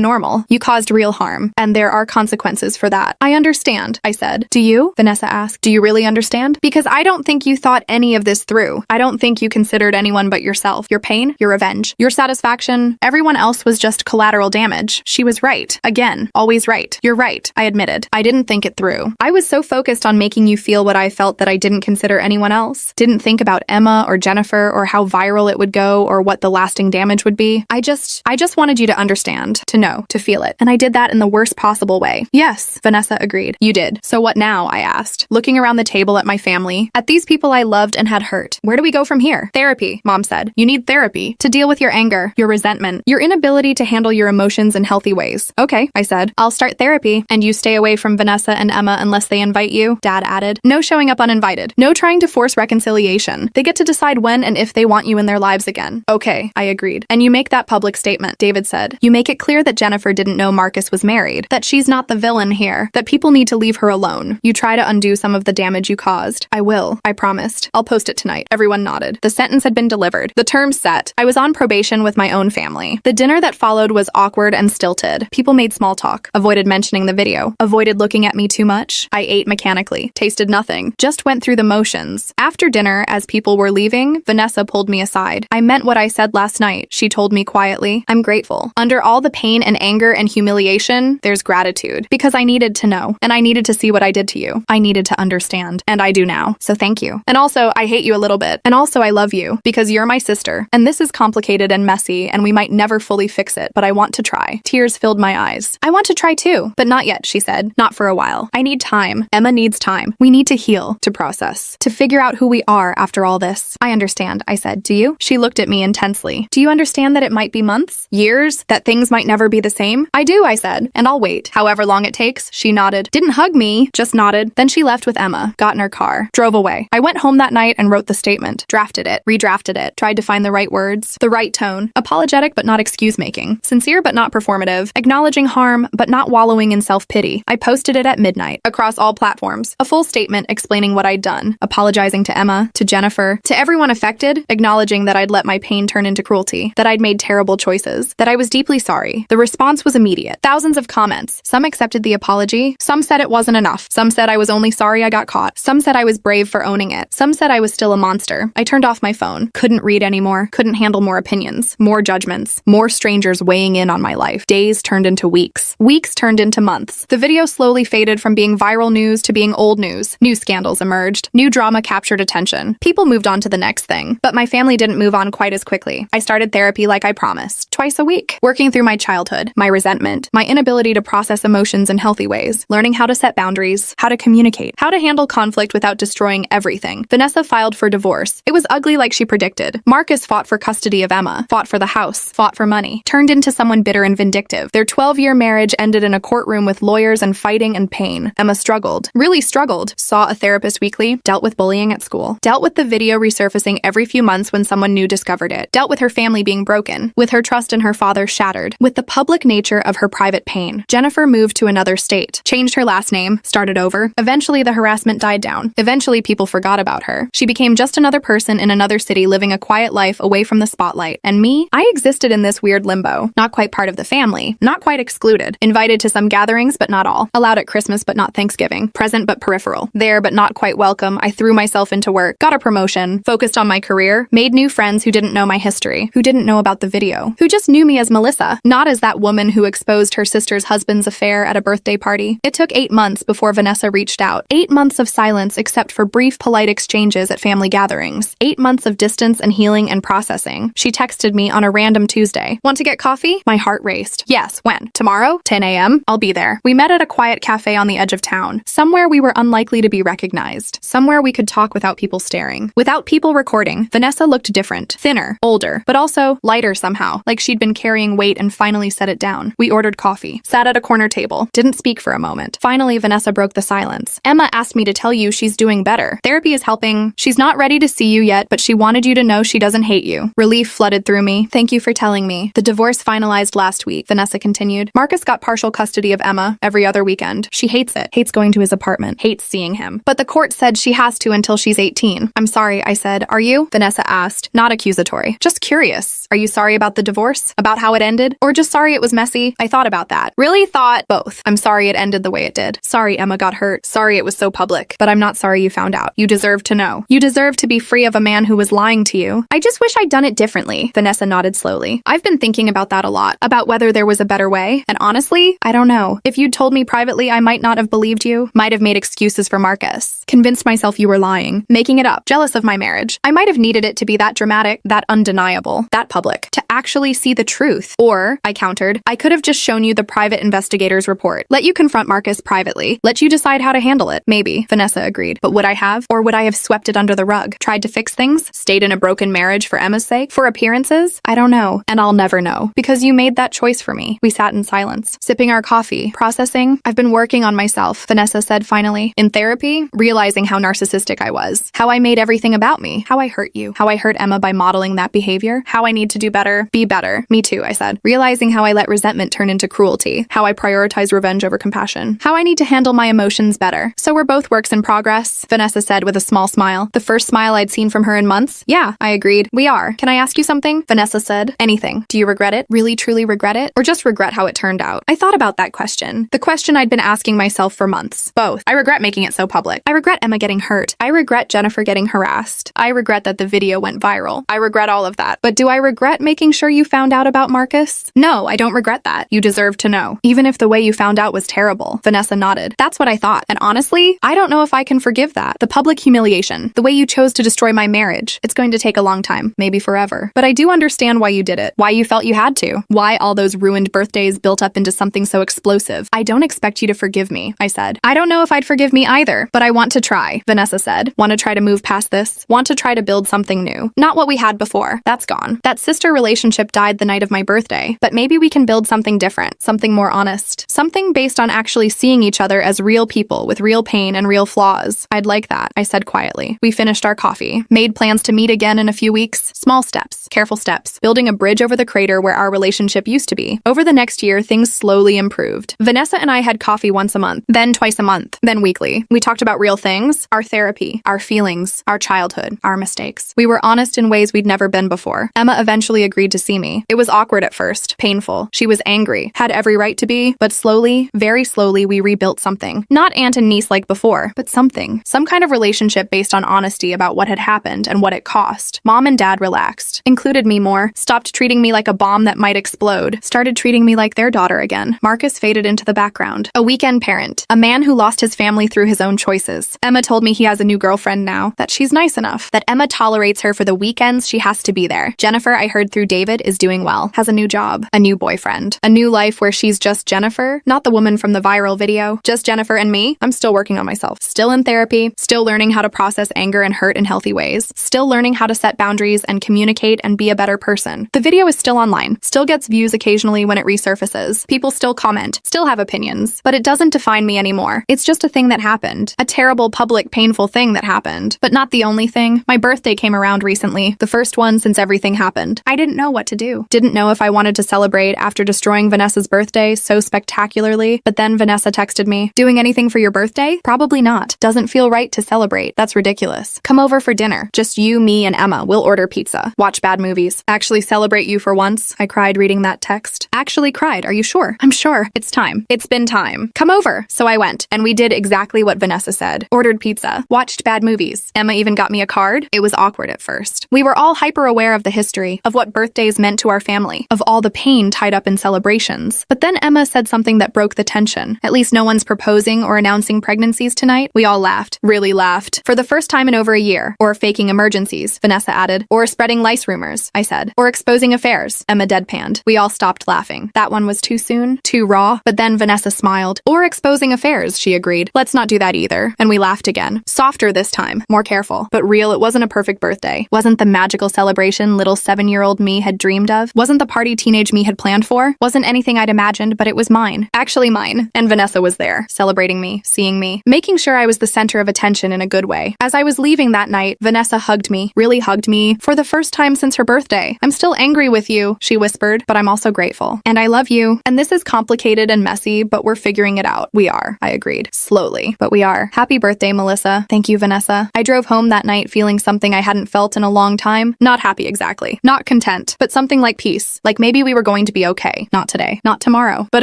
normal. You caused real harm, and there are consequences for that. I understand, I said. Do you? Vanessa asked. Do you really understand? Because I don't think you thought any of this through. I don't think you considered anyone but yourself. Your pain, your revenge, your satisfaction. Everyone else was just collateral damage. She was right. Again, always right. You're right, I admitted. I didn't think it through. I was so focused on making you feel what I felt that I didn't consider anyone else. Didn't think about Emma or Jennifer or how viral it would go or what the lasting damage would be. I just wanted you to understand, to know, to feel it. And I did that in the worst possible way. Yes, Vanessa agreed. You did. So what now? I asked, looking around the table at my family, at these people I loved and had hurt. Where do we go from here? Therapy, Mom said. You need therapy to deal with your anger, your resentment, your inability to handle your emotions in healthy ways. Okay, I said. I'll start therapy, and you stay away from Vanessa and Emma unless they invite you, Dad added. No showing up uninvited. No trying to force reconciliation. They get to decide when and if they want you in their lives again. Okay, I agreed. And you make that public statement, David said. You make it clear that Jennifer didn't know Marcus was married, that she's not the villain here, that people need to leave her alone. You try to undo some of the damage you caused. I will, I promised. I'll post it tonight. Everyone nodded. The sentence had been delivered. The terms set. I was on probation with my own family. The dinner that followed was awkward and stilted. People made small talk, avoided mentioning the video, avoided looking at me too much. I ate mechanically, tasted nothing, just went through the motions. After dinner, as people were leaving, Vanessa pulled me aside. I meant what I said last night, she told me quietly. I'm grateful. Under all the pain and anger and humiliation, there's gratitude. Because I needed to know, and I needed to see what I did to you. I needed to understand, and I do now. So thank you. And also, I hate you a little bit. And also, I love you, because you're my sister. And this is complicated and messy, and we might never fully fix it, but I want to try. Tears filled my eyes. I want to try too, but not yet, she said. Not for a while. I need time. Emma needs time. We need to heal, to process, to figure out who we are after all this. I understand, I said. Do you? She looked at me intensely. Do you understand that it might be months? Years? That things might never be the same? I do, I said, and I'll wait. However long it takes, she nodded. Didn't hug me, just nodded. Then she left with Emma, got in her car, drove away. I went went home that night and wrote the statement, drafted it, redrafted it, tried to find the right words, the right tone, apologetic but not excuse-making, sincere but not performative, acknowledging harm but not wallowing in self-pity. I posted it at midnight, across all platforms, a full statement explaining what I'd done, apologizing to Emma, to Jennifer, to everyone affected, acknowledging that I'd let my pain turn into cruelty, that I'd made terrible choices, that I was deeply sorry. The response was immediate. Thousands of comments. Some accepted the apology, some said it wasn't enough, some said I was only sorry I got caught, some said I was brave for owning it, some said I was still a monster. I turned off my phone, couldn't read anymore, couldn't handle more opinions, more judgments, more strangers weighing in on my life. Days turned into weeks. Weeks turned into months. The video slowly faded from being viral news to being old news. New scandals emerged. New drama captured attention. People moved on to the next thing. But my family didn't move on quite as quickly. I started therapy like I promised, twice a week, working through my childhood, my resentment, my inability to process emotions in healthy ways, learning how to set boundaries, how to communicate, how to handle conflict without destroying everything. Vanessa filed for divorce. It was ugly like she predicted. Marcus fought for custody of Emma, fought for the house, fought for money, turned into someone bitter and vindictive. Their 12-year marriage ended in a courtroom with lawyers and fighting and pain. Emma struggled, really struggled, saw a therapist weekly, dealt with bullying at school, dealt with the video resurfacing every few months when someone new discovered it, dealt with her family being broken, with her trust in her father shattered, with the public nature of her private pain. Jennifer moved to another state, changed her last name, started over. Eventually the harassment died down. Eventually people forgot about her. She became just another person in another city living a quiet life away from the spotlight. And me? I existed in this weird limbo. Not quite part of the family, not quite excluded, invited to some gatherings but not all, allowed at Christmas but not Thanksgiving, present but peripheral, there but not quite welcome. I threw myself into work, got a promotion, focused on my career, made new friends who didn't know my history, who didn't know about the video, who just knew me as Melissa, not as that woman who exposed her sister's husband's affair at a birthday party. It took 8 months before Vanessa reached out. 8 months of silence except for brief polite exchanges at family gatherings. 8 months of distance and healing and processing. She texted me on a random Tuesday. Want to get coffee? My heart raced. Yes, when? Tomorrow? 10 a.m.? I'll be there. We met at a quiet cafe on the edge of town. Somewhere we were unlikely to be recognized. Somewhere we could talk without people staring. Without people recording. Vanessa looked different. Thinner. Older. But also lighter somehow. Like she'd been carrying weight and finally set it down. We ordered coffee. Sat at a corner table. Didn't speak for a moment. Finally, Vanessa broke the silence. Emma asked me to tell you she's doing better. Therapy is helping. She's not ready to see you yet, but she wanted you to know she doesn't hate you. Relief flooded through me. Thank you for telling me. The divorce finalized last week, Vanessa continued. Marcus got partial custody of Emma every other weekend. She hates it. Hates going to his apartment. Hates seeing him. But the court said she has to until she's 18. I'm sorry, I said. Are you? Vanessa asked. Not accusatory. Just curious. Are you sorry about the divorce? About how it ended? Or just sorry it was messy? I thought about that. Really thought both. I'm sorry it ended the way it did. Sorry Emma got hurt. Sorry it was so public. But I'm not sorry you found out. You deserve to know. You deserve to be free of a man who was lying to you. I just wish I'd done it differently. Vanessa nodded slowly. I've been thinking about that a lot. About whether there was a better way. And honestly, I don't know. If you'd told me privately, I might not have believed you. Might have made excuses for Marcus. Convinced myself you were lying. Making it up. Jealous of my marriage. I might have needed it to be that dramatic, that undeniable, that public. To actually see the truth. Or, I countered, I could have just shown you the private investigator's report. Let you confront Marcus privately. Let you decide how to handle it. Maybe. Vanessa agreed. But would I have? Or would I have swept it under the rug? Tried to fix things? Stayed in a broken marriage for Emma's sake? For appearances? I don't know. And I'll never know. Because you made that choice for me. We sat in silence, sipping our coffee, processing. I've been working on myself, Vanessa said finally. In therapy, realizing how narcissistic I was. How I made everything about me. How I hurt you. How I hurt Emma by modeling that behavior. How I need to do better. Be better. Me too, I said. Realizing how I let resentment turn into cruelty. How I prioritize revenge over compassion. How I need to handle my emotions better. So we're both works in progress, Vanessa said with a small smile. The first smile I'd seen from her in months. Yeah, I agreed. We are. Can I ask you something? Vanessa said. Anything. Do you regret it? Really, truly regret it? Or just regret how it turned out? I thought about that question. The question I'd been asking myself for months. Both. I regret making it so public. I regret Emma getting hurt. I regret Jennifer getting harassed. I regret that the video went viral. I regret all of that. But do I regret making sure you found out about Marcus? No, I don't regret that. You deserve to know. Even if the way you found out was terrible. Vanessa nodded. That's what I thought. And honestly, I don't know if I can forgive that. The public humiliation. The way you chose to destroy my marriage. It's going to take a long time. Maybe forever. But I do understand why you did it. Why you felt you had to. Why all those ruined birthdays built up into something so explosive. I don't expect you to forgive me, I said. I don't know if I'd forgive me either, but I want to try, Vanessa said. Want to try to move past this? Want to try to build something new. Not what we had before. That's gone. That sister relationship relationship died the night of my birthday, but maybe we can build something different, something more honest, something based on actually seeing each other as real people with real pain and real flaws. I'd like that, I said quietly. We finished our coffee, made plans to meet again in a few weeks. Small steps, careful steps, building a bridge over the crater where our relationship used to be. Over the next year, things slowly improved. Vanessa and I had coffee once a month, then twice a month, then weekly. We talked about real things, our therapy, our feelings, our childhood, our mistakes. We were honest in ways we'd never been before. Emma eventually agreed to see me. It was awkward at first, painful. She was angry, had every right to be, but slowly, very slowly, we rebuilt something. Not aunt and niece like before, but something. Some kind of relationship based on honesty about what had happened and what it cost. Mom and dad relaxed, included me more, stopped treating me like a bomb that might explode, started treating me like their daughter again. Marcus faded into the background. A weekend parent, a man who lost his family through his own choices. Emma told me he has a new girlfriend now, that she's nice enough, that Emma tolerates her for the weekends she has to be there. Jennifer, I heard through David, is doing well, has a new job, a new boyfriend, a new life where she's just Jennifer, not the woman from the viral video, just Jennifer and me. I'm still working on myself, still in therapy, still learning how to process anger and hurt in healthy ways, still learning how to set boundaries and communicate and be a better person. The video is still online, still gets views occasionally when it resurfaces. People still comment, still have opinions, but it doesn't define me anymore. It's just a thing that happened. A terrible, public, painful thing that happened. But not the only thing. My birthday came around recently, the first one since everything happened. I didn't know what to do. Didn't know if I wanted to celebrate after destroying Vanessa's birthday so spectacularly, but then Vanessa texted me, "Doing anything for your birthday? Probably not. Doesn't feel right to celebrate. That's ridiculous. Come over for dinner. Just you, me, and Emma. We'll order pizza. Watch bad movies. Actually celebrate you for once." I cried reading that text. Actually cried. Are you sure? I'm sure. It's time. It's been time. Come over. So I went, and we did exactly what Vanessa said. Ordered pizza. Watched bad movies. Emma even got me a card. It was awkward at first. We were all hyper aware of the history, of what birthdays meant to our family, of all the pain tied up in celebrations. But then Emma said something that broke the tension. At least no one's proposing or announcing pregnancies tonight. We all laughed. Really laughed. For the first time in over a year. Or faking emergencies, Vanessa added. Or spreading lice rumors, I said. Or exposing affairs, Emma deadpanned. We all stopped laughing. That one was too soon, too raw. But then Vanessa smiled. Or exposing affairs, she agreed. Let's not do that either. And we laughed again. Softer this time. More careful. But real, it wasn't a perfect birthday. Wasn't the magical celebration little 7-year-old me had dreamed of. Wasn't the party teenage me had planned for. Wasn't anything I'd imagined, but it was mine. Actually mine. And Vanessa was there, celebrating me, seeing me, making sure I was the center of attention in a good way. As I was leaving that night, Vanessa hugged me, really hugged me, for the first time since her birthday. "I'm still angry with you," she whispered, "but I'm also grateful. And I love you. And this is complicated and messy, but we're figuring it out." We are, I agreed. Slowly, but we are. Happy birthday, Melissa. Thank you, Vanessa. I drove home that night feeling something I hadn't felt in a long time. Not happy exactly. Not content, but something like peace. Like maybe we were going to be okay. Not today. Not tomorrow. But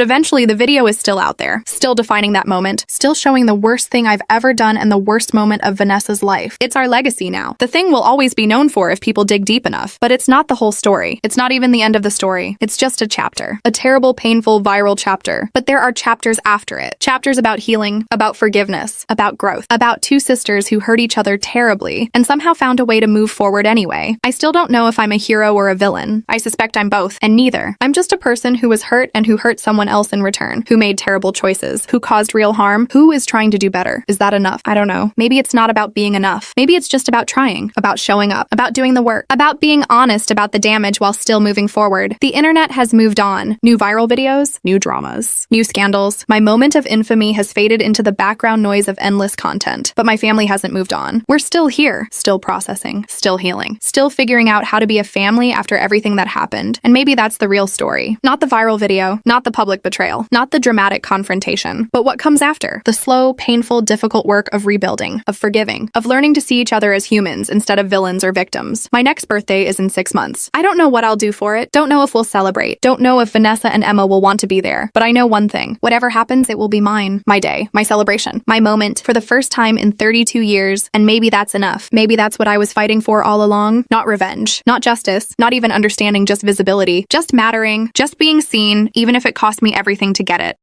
eventually the video is still out there. Still defining that moment. Still showing the worst thing I've ever done and the worst moment of Vanessa's life. It's our legacy now. The thing we'll always be known for if people dig deep enough. But it's not the whole story. It's not even the end of the story. It's just a chapter. A terrible, painful, viral chapter. But there are chapters after it. Chapters about healing, about forgiveness, about growth, about two sisters who hurt each other terribly and somehow found a way to move forward anyway. I still don't know if I'm a hero or a villain. I suspect I'm both, and neither. I'm just a person who was hurt and who hurt someone else in return, who made terrible choices, who caused real harm, who is trying to do better. Is that enough? I don't know. Maybe it's not about being enough. Maybe it's just about trying, about showing up, about doing the work, about being honest about the damage while still moving forward. The internet has moved on. New viral videos, new dramas, new scandals. My moment of infamy has faded into the background noise of endless content, but my family hasn't moved on. We're still here, still processing, still healing, still figuring out how to be a family after everything that happened. And maybe that's the real story. Not the viral video, not the public betrayal, not the dramatic confrontation, but what comes after. The slow, painful, difficult work of rebuilding, of forgiving, of learning to see each other as humans instead of villains or victims. My next birthday is in 6 months. I don't know what I'll do for it. Don't know if we'll celebrate. Don't know if Vanessa and Emma will want to be there. But I know one thing. Whatever happens, it will be mine. My day, my celebration, my moment for the first time in 32 years. And maybe that's enough. Maybe that's what I was fighting for all along. Not revenge, not justice, not even understanding, just visibility, just mattering, just being seen, even if it cost me everything to get it.